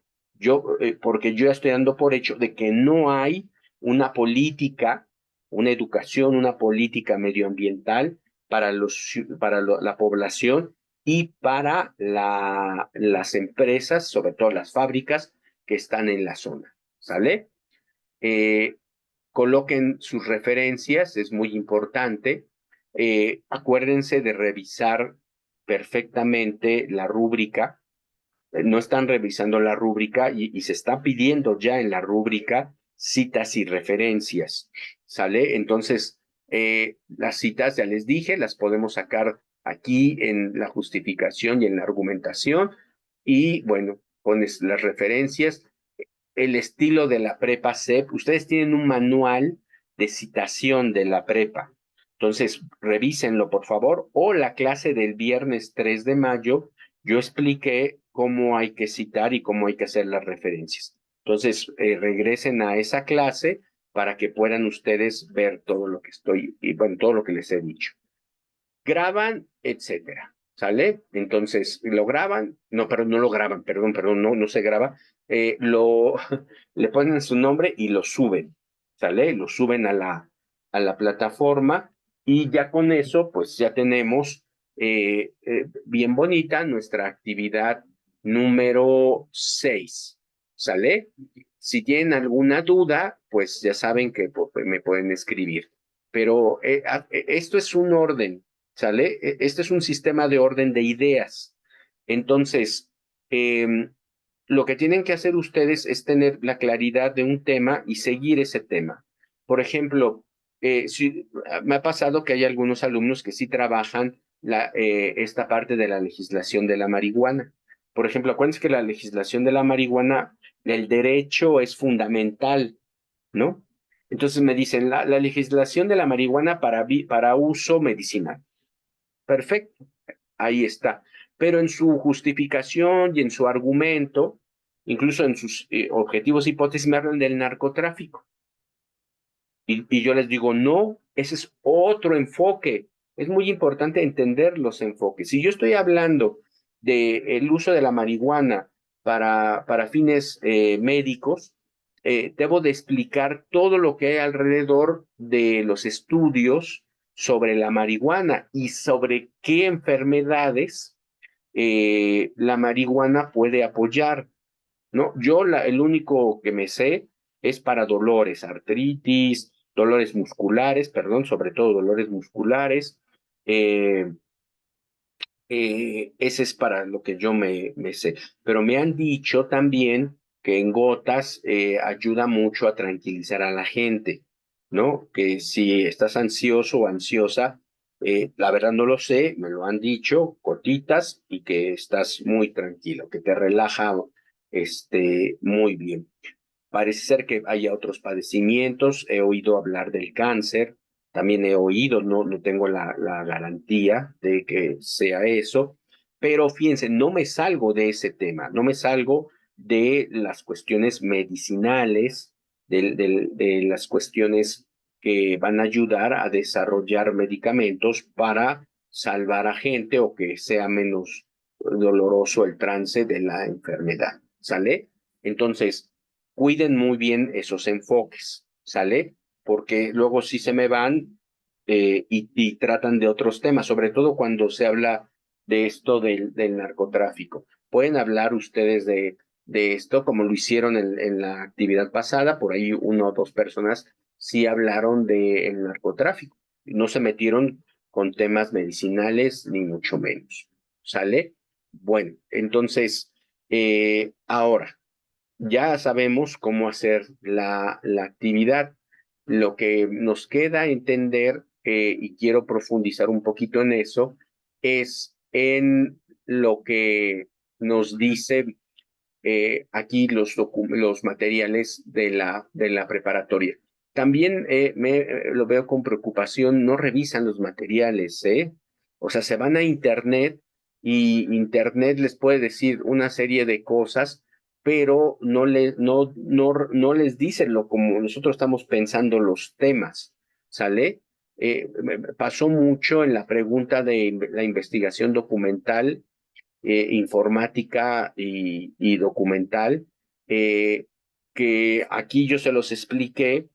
Porque yo ya estoy dando por hecho de que no hay una política, una educación, una política medioambiental para la población y para las empresas, sobre todo las fábricas que están en la zona. ¿Sale? Eh, Coloquen sus referencias, es muy importante. Acuérdense de revisar perfectamente la rúbrica. No están revisando la rúbrica y se está pidiendo ya en la rúbrica citas y referencias, ¿sale? Entonces, las citas, ya les dije, las podemos sacar aquí en la justificación y en la argumentación, y bueno, pones las referencias, el estilo de la prepa CEP. Ustedes tienen un manual de citación de la prepa. Entonces, revísenlo, por favor. O la clase del viernes 3 de mayo, yo expliqué cómo hay que citar y cómo hay que hacer las referencias. Entonces, regresen a esa clase para que puedan ustedes ver todo lo que y bueno, todo lo que les he dicho. Graban, etcétera. ¿Sale? Entonces, lo graban, no, pero no lo graban, perdón, no se graba, le ponen su nombre y lo suben, ¿sale? Lo suben a la plataforma, y ya con eso, pues ya tenemos bien bonita nuestra actividad número 6, ¿sale? Si tienen alguna duda, pues ya saben que me pueden escribir. Pero esto es un orden, ¿sale? Este es un sistema de orden de ideas. Entonces, lo que tienen que hacer ustedes es tener la claridad de un tema y seguir ese tema. Por ejemplo, me ha pasado que hay algunos alumnos que sí trabajan esta parte de la legislación de la marihuana. Por ejemplo, acuérdense que la legislación de la marihuana, el derecho es fundamental, ¿no? Entonces me dicen, la legislación de la marihuana para uso medicinal. Perfecto, ahí está. Pero en su justificación y en su argumento, incluso en sus objetivos e hipótesis, me hablan del narcotráfico. Y yo les digo, no, ese es otro enfoque. Es muy importante entender los enfoques. Si yo estoy hablando del uso de la marihuana para fines médicos, debo de explicar todo lo que hay alrededor de los estudios sobre la marihuana y sobre qué enfermedades la marihuana puede apoyar, ¿no? El único que me sé es para dolores, artritis, dolores musculares, perdón, sobre todo dolores musculares. eh, Ese es para lo que yo me sé. Pero me han dicho también que en gotas ayuda mucho a tranquilizar a la gente, ¿no? Que si estás ansioso o ansiosa, la verdad no lo sé, me lo han dicho, gotitas, y que estás muy tranquilo, que te relaja muy bien. Parece ser que haya otros padecimientos. He oído hablar del cáncer, también he oído, no tengo la garantía de que sea eso, pero fíjense, no me salgo de ese tema, no me salgo de las cuestiones medicinales, de las cuestiones que van a ayudar a desarrollar medicamentos para salvar a gente o que sea menos doloroso el trance de la enfermedad. ¿Sale? Entonces, cuiden muy bien esos enfoques, ¿sale? Porque luego sí se me van y tratan de otros temas, sobre todo cuando se habla de esto del narcotráfico. Pueden hablar ustedes de esto como lo hicieron en la actividad pasada, por ahí una o dos personas sí hablaron del narcotráfico, no se metieron con temas medicinales ni mucho menos, ¿sale? Bueno, entonces, ahora ya sabemos cómo hacer la actividad. Lo que nos queda entender, y quiero profundizar un poquito en eso, es en lo que nos dice aquí los materiales de la preparatoria. También lo veo con preocupación, no revisan los materiales, ¿eh? O sea, se van a Internet y Internet les puede decir una serie de cosas, pero no les dicen lo como nosotros estamos pensando los temas, ¿sale? Me pasó mucho en la pregunta de la investigación documental, informática y documental, eh, que aquí yo se los expliqué,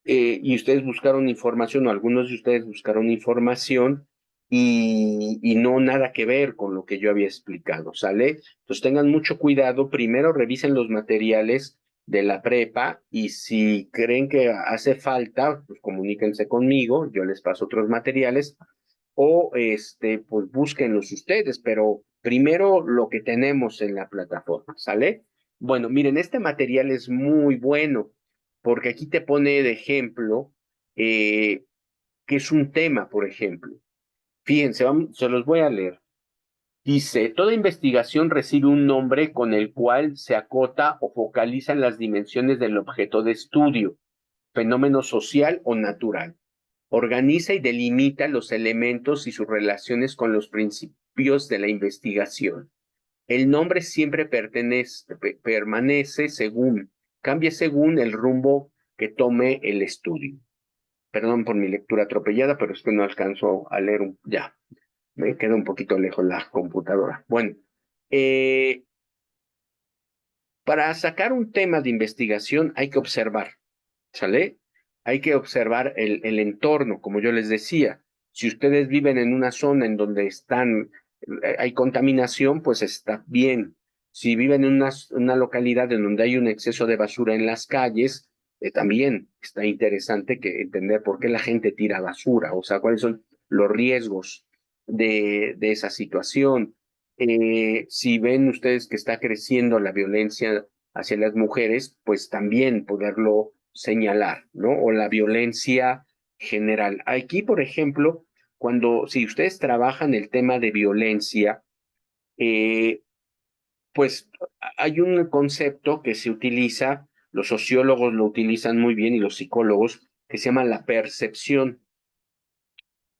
y ustedes buscaron información, o algunos de ustedes buscaron información, y no nada que ver con lo que yo había explicado, ¿sale? Entonces tengan mucho cuidado, primero revisen los materiales de la prepa y si creen que hace falta, pues comuníquense conmigo, yo les paso otros materiales o pues búsquenlos ustedes, pero primero lo que tenemos en la plataforma, ¿sale? Bueno, miren, este material es muy bueno porque aquí te pone de ejemplo que es un tema, por ejemplo. Fíjense, se los voy a leer. Dice, toda investigación recibe un nombre con el cual se acota o focaliza en las dimensiones del objeto de estudio, fenómeno social o natural. Organiza y delimita los elementos y sus relaciones con los principios de la investigación. El nombre siempre permanece cambia según el rumbo que tome el estudio. Perdón por mi lectura atropellada, pero es que no alcanzo a leer ya. Me queda un poquito lejos la computadora. Bueno, eh, para sacar un tema de investigación hay que observar, ¿sale? Hay que observar el entorno, como yo les decía. Si ustedes viven en una zona en donde hay contaminación, pues está bien. Si viven en una localidad en donde hay un exceso de basura en las calles, también está interesante entender por qué la gente tira basura, o sea, cuáles son los riesgos de esa situación. Si ven ustedes que está creciendo la violencia hacia las mujeres, pues también poderlo señalar, ¿no? O la violencia general. Aquí, por ejemplo, si ustedes trabajan el tema de violencia, eh, pues hay un concepto que se utiliza, los sociólogos lo utilizan muy bien y los psicólogos, que se llama la percepción.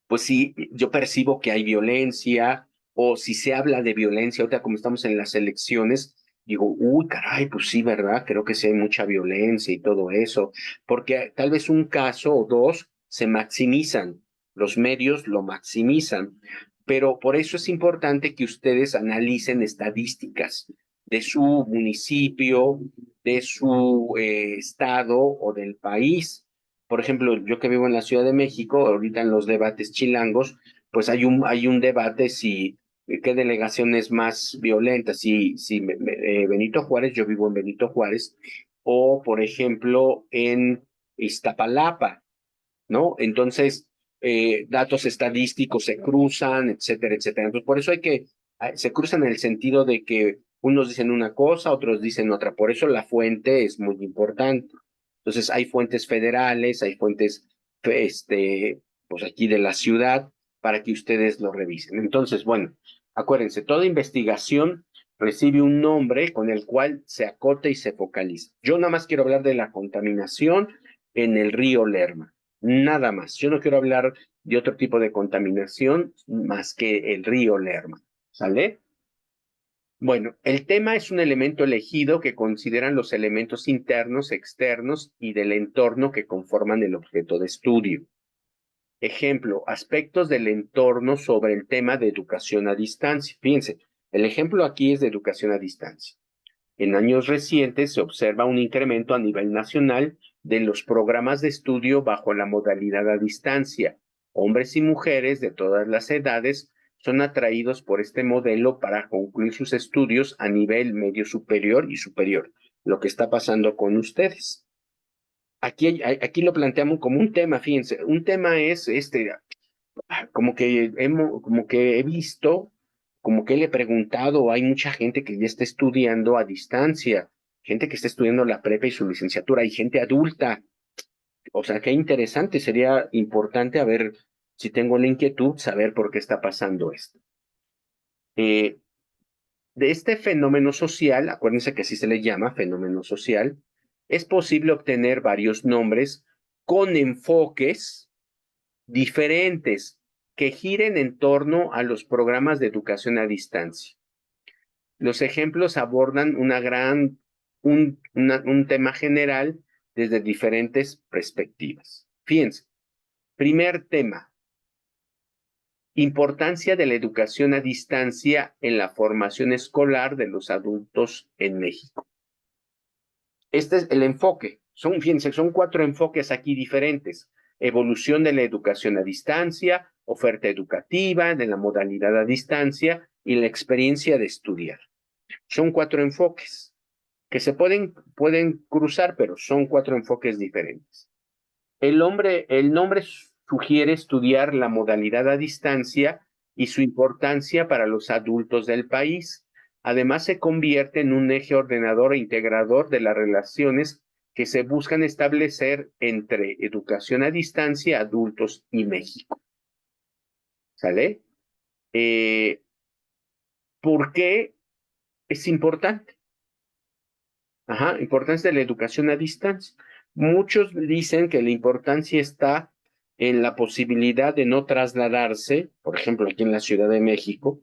Pues sí, yo percibo que hay violencia, o si se habla de violencia, ahorita como estamos en las elecciones, digo, uy, caray, pues sí, ¿verdad? Creo que sí hay mucha violencia y todo eso, porque tal vez un caso o dos se maximizan, los medios lo maximizan, pero por eso es importante que ustedes analicen estadísticas de su municipio, de su estado o del país. Por ejemplo, yo que vivo en la Ciudad de México, ahorita en los debates chilangos, pues hay un debate si qué delegación es más violenta, si Benito Juárez, yo vivo en Benito Juárez, o por ejemplo en Iztapalapa, ¿no? Entonces, datos estadísticos se cruzan, etcétera, etcétera. Entonces, por eso se cruzan en el sentido de que unos dicen una cosa, otros dicen otra. Por eso la fuente es muy importante. Entonces, hay fuentes federales, hay fuentes, pues aquí de la ciudad, para que ustedes lo revisen. Entonces, bueno, acuérdense, toda investigación recibe un nombre con el cual se acota y se focaliza. Yo nada más quiero hablar de la contaminación en el río Lerma, nada más. Yo no quiero hablar de otro tipo de contaminación más que el río Lerma, ¿sale? Bueno, el tema es un elemento elegido que consideran los elementos internos, externos y del entorno que conforman el objeto de estudio. Ejemplo, aspectos del entorno sobre el tema de educación a distancia. Fíjense, el ejemplo aquí es de educación a distancia. En años recientes se observa un incremento a nivel nacional de los programas de estudio bajo la modalidad a distancia. Hombres y mujeres de todas las edades son atraídos por este modelo para concluir sus estudios a nivel medio superior y superior, lo que está pasando con ustedes. Aquí lo planteamos como un tema, fíjense, un tema es como que he visto, como que le he preguntado, hay mucha gente que ya está estudiando a distancia, gente que está estudiando la prepa y su licenciatura, hay gente adulta. O sea, qué interesante, sería importante a ver si tengo la inquietud, saber por qué está pasando esto. Eh, de este fenómeno social, acuérdense que así se le llama fenómeno social, es posible obtener varios nombres con enfoques diferentes que giren en torno a los programas de educación a distancia. Los ejemplos abordan un tema general desde diferentes perspectivas. Fíjense, primer tema, importancia de la educación a distancia en la formación escolar de los adultos en México. Este es el enfoque. Fíjense, son 4 enfoques aquí diferentes. Evolución de la educación a distancia, oferta educativa de la modalidad a distancia y la experiencia de estudiar. Son 4 enfoques que se pueden cruzar, pero son 4 enfoques diferentes. El nombre sugiere estudiar la modalidad a distancia y su importancia para los adultos del país. Además, se convierte en un eje ordenador e integrador de las relaciones que se buscan establecer entre educación a distancia, adultos y México. ¿Sale? ¿Por qué es importante? Importancia de la educación a distancia. Muchos dicen que la importancia está en la posibilidad de no trasladarse, por ejemplo, aquí en la Ciudad de México,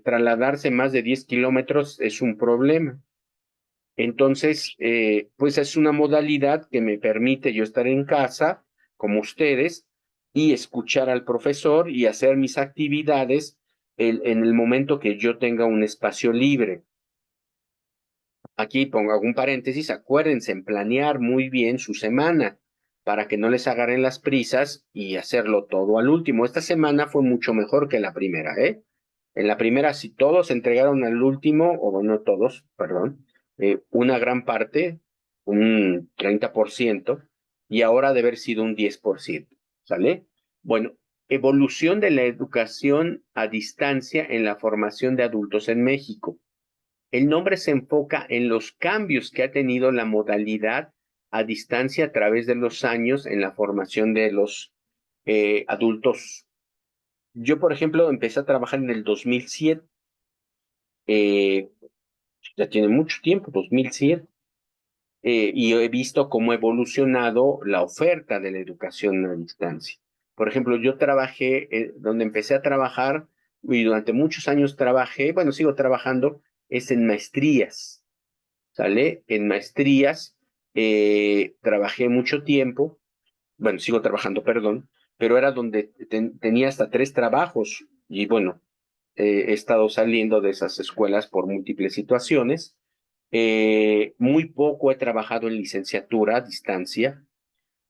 trasladarse más de 10 kilómetros es un problema. Entonces, pues es una modalidad que me permite yo estar en casa, como ustedes, y escuchar al profesor y hacer mis actividades en el momento que yo tenga un espacio libre. Aquí pongo algún paréntesis, acuérdense en planear muy bien su semana para que no les agarren las prisas y hacerlo todo al último. Esta semana fue mucho mejor que la primera, ¿eh? En la primera, si todos entregaron al último, o no todos, perdón, una gran parte, un 30%, y ahora debe haber sido un 10%, ¿sale? Bueno, evolución de la educación a distancia en la formación de adultos en México. El nombre se enfoca en los cambios que ha tenido la modalidad a distancia a través de los años en la formación de los adultos. Yo, por ejemplo, empecé a trabajar en el 2007, eh, ya tiene mucho tiempo, 2007, y he visto cómo ha evolucionado la oferta de la educación a distancia. Por ejemplo, yo trabajé, donde empecé a trabajar y durante muchos años trabajé, bueno, sigo trabajando, es en maestrías. ¿Sale? En maestrías trabajé mucho tiempo, bueno, sigo trabajando, perdón, pero era donde tenía hasta 3 trabajos y bueno, he estado saliendo de esas escuelas por múltiples situaciones. Muy poco he trabajado en licenciatura a distancia,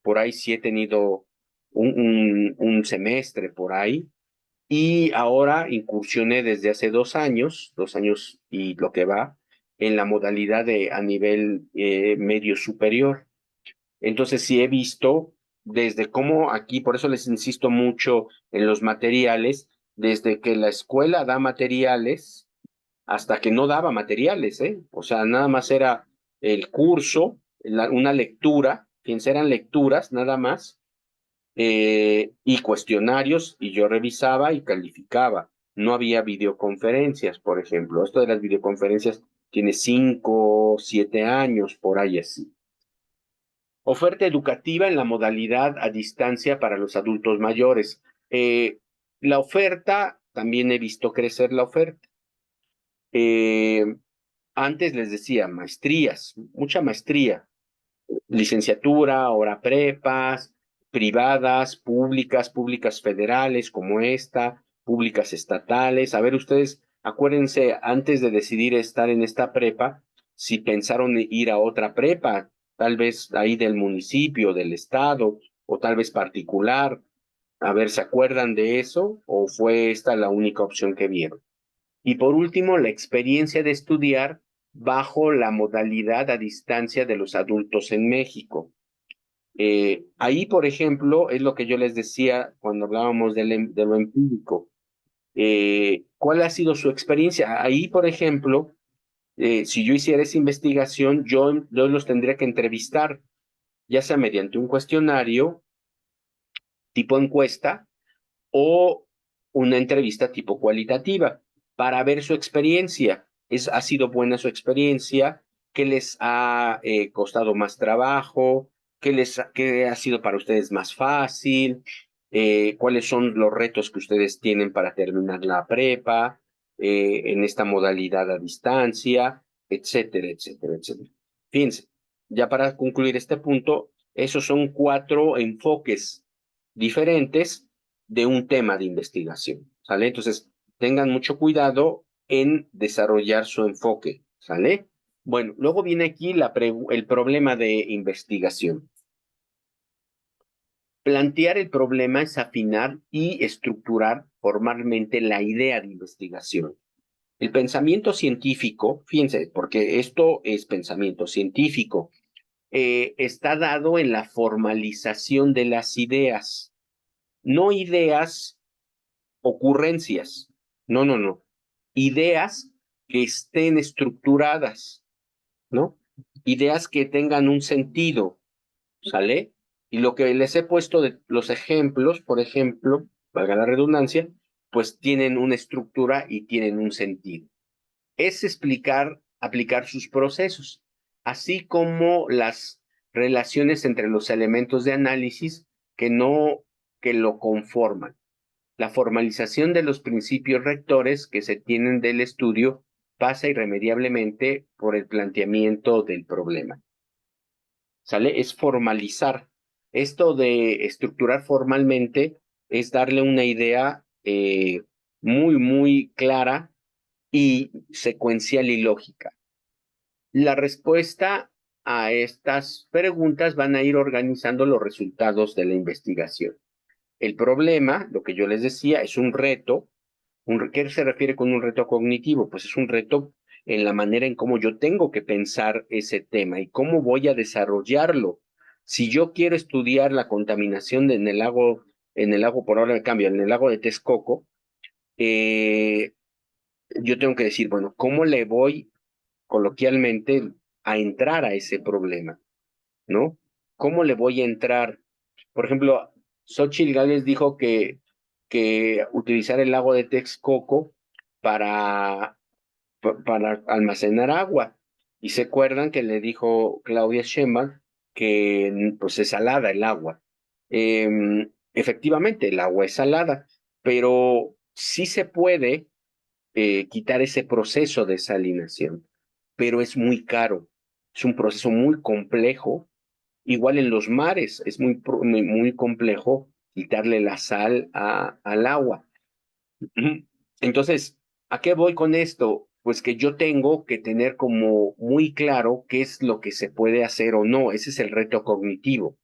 por ahí sí he tenido un semestre por ahí, y ahora incursioné desde hace 2 años y lo que va, en la modalidad de a nivel medio superior. Entonces sí he visto desde cómo aquí, por eso les insisto mucho en los materiales, desde que la escuela da materiales hasta que no daba materiales, ¿eh? O sea, nada más era el curso, una lectura, fíjense, eran lecturas nada más, y cuestionarios, y yo revisaba y calificaba. No había videoconferencias, por ejemplo. Esto de las videoconferencias tiene 5, 7 años, por ahí así. Oferta educativa en la modalidad a distancia para los adultos mayores. La oferta, también he visto crecer la oferta. Antes les decía, maestrías, mucha maestría, licenciatura, ahora prepas, privadas, públicas federales como esta, públicas estatales. A ver ustedes Acuérdense, antes de decidir estar en esta prepa, si pensaron ir a otra prepa, tal vez ahí del municipio, del estado, o tal vez particular. A ver, ¿se acuerdan de eso? ¿O fue esta la única opción que vieron? Y por último, la experiencia de estudiar bajo la modalidad a distancia de los adultos en México. Ahí, por ejemplo, es lo que yo les decía cuando hablábamos de lo empírico. ¿Cuál ha sido su experiencia? Ahí, por ejemplo, si yo hiciera esa investigación, yo los tendría que entrevistar, ya sea mediante un cuestionario tipo encuesta o una entrevista tipo cualitativa para ver su experiencia. ¿Ha sido buena su experiencia? ¿Qué les ha costado más trabajo? ¿Qué ha sido para ustedes más fácil? ¿Cuáles son los retos que ustedes tienen para terminar la prepa en esta modalidad a distancia, etcétera, etcétera, etcétera? Fíjense, ya para concluir este punto, esos son 4 enfoques diferentes de un tema de investigación, ¿sale? Entonces, tengan mucho cuidado en desarrollar su enfoque, ¿sale? Bueno, luego viene aquí el problema de investigación. Plantear el problema es afinar y estructurar formalmente la idea de investigación. El pensamiento científico, fíjense, porque esto es pensamiento científico, está dado en la formalización de las ideas, no ideas ocurrencias. No, no, no. Ideas que estén estructuradas, ¿no? Ideas que tengan un sentido, ¿sale? Y lo que les he puesto de los ejemplos, por ejemplo, valga la redundancia, pues tienen una estructura y tienen un sentido. Es aplicar sus procesos, así como las relaciones entre los elementos de análisis que lo conforman. La formalización de los principios rectores que se tienen del estudio pasa irremediablemente por el planteamiento del problema. ¿Sale? Es formalizar. Esto de estructurar formalmente es darle una idea muy, muy clara y secuencial y lógica. La respuesta a estas preguntas van a ir organizando los resultados de la investigación. El problema, lo que yo les decía, es un reto. ¿Qué se refiere con un reto cognitivo? Pues es un reto en la manera en cómo yo tengo que pensar ese tema y cómo voy a desarrollarlo. Si yo quiero estudiar la contaminación en el lago, por ahora de cambio, en el lago de Texcoco, yo tengo que decir, bueno, ¿cómo le voy coloquialmente a entrar a ese problema? ¿No? ¿Cómo le voy a entrar? Por ejemplo, Xóchitl Gálvez dijo que utilizar el lago de Texcoco para, para almacenar agua. Y se acuerdan que le dijo Claudia Sheinbaum que pues es salada el agua. Efectivamente, el agua es salada, pero sí se puede quitar ese proceso de salinación, pero es muy caro. Es un proceso muy complejo. Igual en los mares es muy complejo quitarle la sal al agua. Entonces, ¿a qué voy con esto? Pues que yo tengo que tener como muy claro qué es lo que se puede hacer o no. Ese es el reto cognitivo.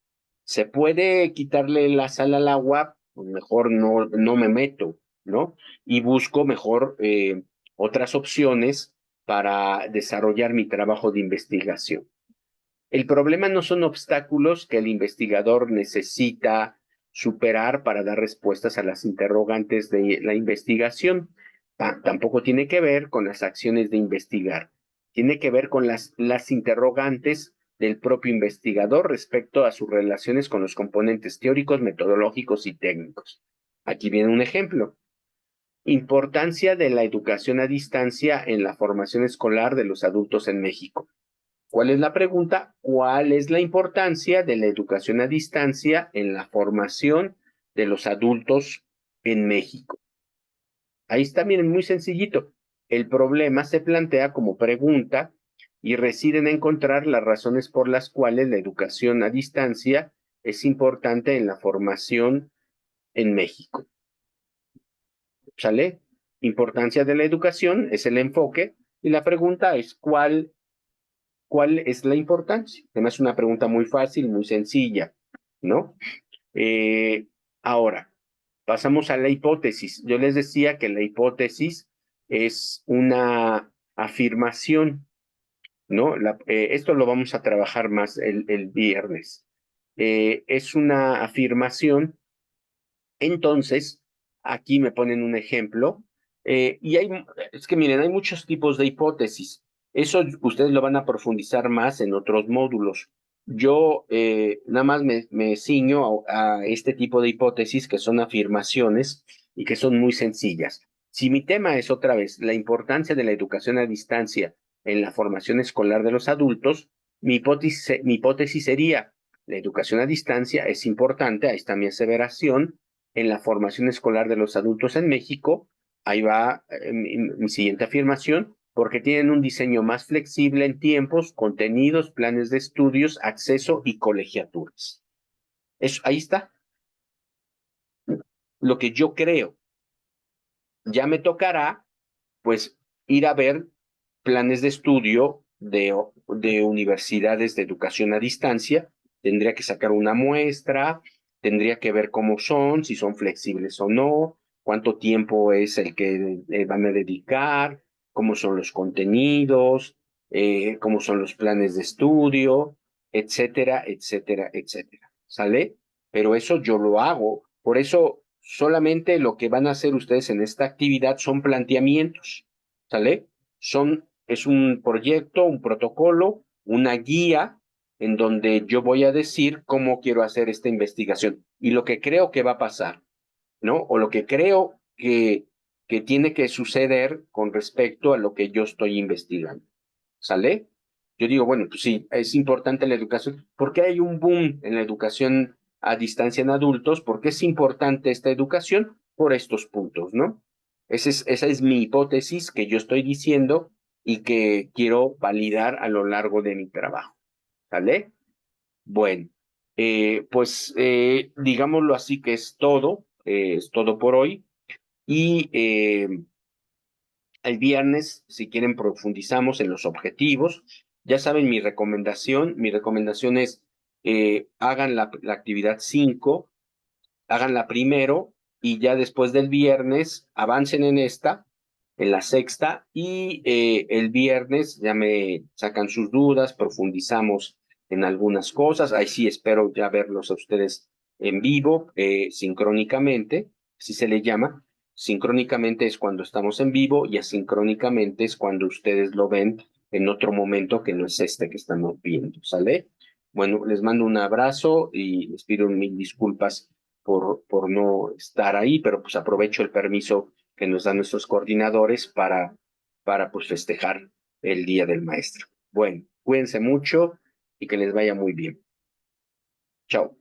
¿Se puede quitarle la sal al agua? Pues mejor no me meto, ¿no? Y busco mejor otras opciones para desarrollar mi trabajo de investigación. El problema no son obstáculos que el investigador necesita superar para dar respuestas a las interrogantes de la investigación. Tampoco tiene que ver con las acciones de investigar. Tiene que ver con las interrogantes del propio investigador respecto a sus relaciones con los componentes teóricos, metodológicos y técnicos. Aquí viene un ejemplo. Importancia de la educación a distancia en la formación escolar de los adultos en México. ¿Cuál es la pregunta? ¿Cuál es la importancia de la educación a distancia en la formación de los adultos en México? Ahí está, miren, muy sencillito. El problema se plantea como pregunta y reside en encontrar las razones por las cuales la educación a distancia es importante en la formación en México. ¿Sale? importancia de la educación, es el enfoque, y la pregunta es ¿cuál es la importancia? Además, es una pregunta muy fácil, muy sencilla, ¿no? Ahora, pasamos a la hipótesis. Yo les decía que la hipótesis es una afirmación, ¿no? Esto lo vamos a trabajar más el viernes. Es una afirmación. Entonces, aquí me ponen un ejemplo, es que miren, hay muchos tipos de hipótesis. Eso ustedes lo van a profundizar más en otros módulos. Yo nada más me ciño a este tipo de hipótesis que son afirmaciones y que son muy sencillas. Si mi tema es otra vez la importancia de la educación a distancia en la formación escolar de los adultos, mi hipótesis sería, la educación a distancia es importante, ahí está mi aseveración, en la formación escolar de los adultos en México. Ahí va mi siguiente afirmación, porque tienen un diseño más flexible en tiempos, contenidos, planes de estudios, acceso y colegiaturas. Ahí está lo que yo creo. Ya me tocará, pues, ir a ver planes de estudio de universidades de educación a distancia. Tendría que sacar una muestra, tendría que ver cómo son, si son flexibles o no, cuánto tiempo es el que van a dedicar, cómo son los contenidos, cómo son los planes de estudio, etcétera, etcétera, etcétera. ¿Sale? Pero eso yo lo hago. Por eso solamente lo que van a hacer ustedes en esta actividad son planteamientos. ¿Sale? Es un proyecto, un protocolo, una guía en donde yo voy a decir cómo quiero hacer esta investigación y lo que creo que va a pasar, ¿no? O lo que creo que tiene que suceder con respecto a lo que yo estoy investigando. ¿Sale? Yo digo, bueno, pues sí, es importante la educación. ¿Por qué hay un boom en la educación a distancia en adultos? ¿Por qué es importante esta educación? Por estos puntos, ¿no? Esa es mi hipótesis que yo estoy diciendo y que quiero validar a lo largo de mi trabajo. ¿Sale? Bueno, pues digámoslo así que es todo por hoy. Y el viernes, si quieren, profundizamos en los objetivos. Ya saben mi recomendación es hagan la actividad 5, háganla primero y ya después del viernes avancen en la sexta, y el viernes ya me sacan sus dudas, profundizamos en algunas cosas. Ahí sí espero ya verlos a ustedes en vivo, sincrónicamente, así se le llama. Sincrónicamente es cuando estamos en vivo y asincrónicamente es cuando ustedes lo ven en otro momento que no es este que estamos viendo, ¿sale? Bueno, les mando un abrazo y les pido mil disculpas por no estar ahí, pero pues aprovecho el permiso que nos dan nuestros coordinadores para pues festejar el Día del Maestro. Bueno, cuídense mucho y que les vaya muy bien. Chao.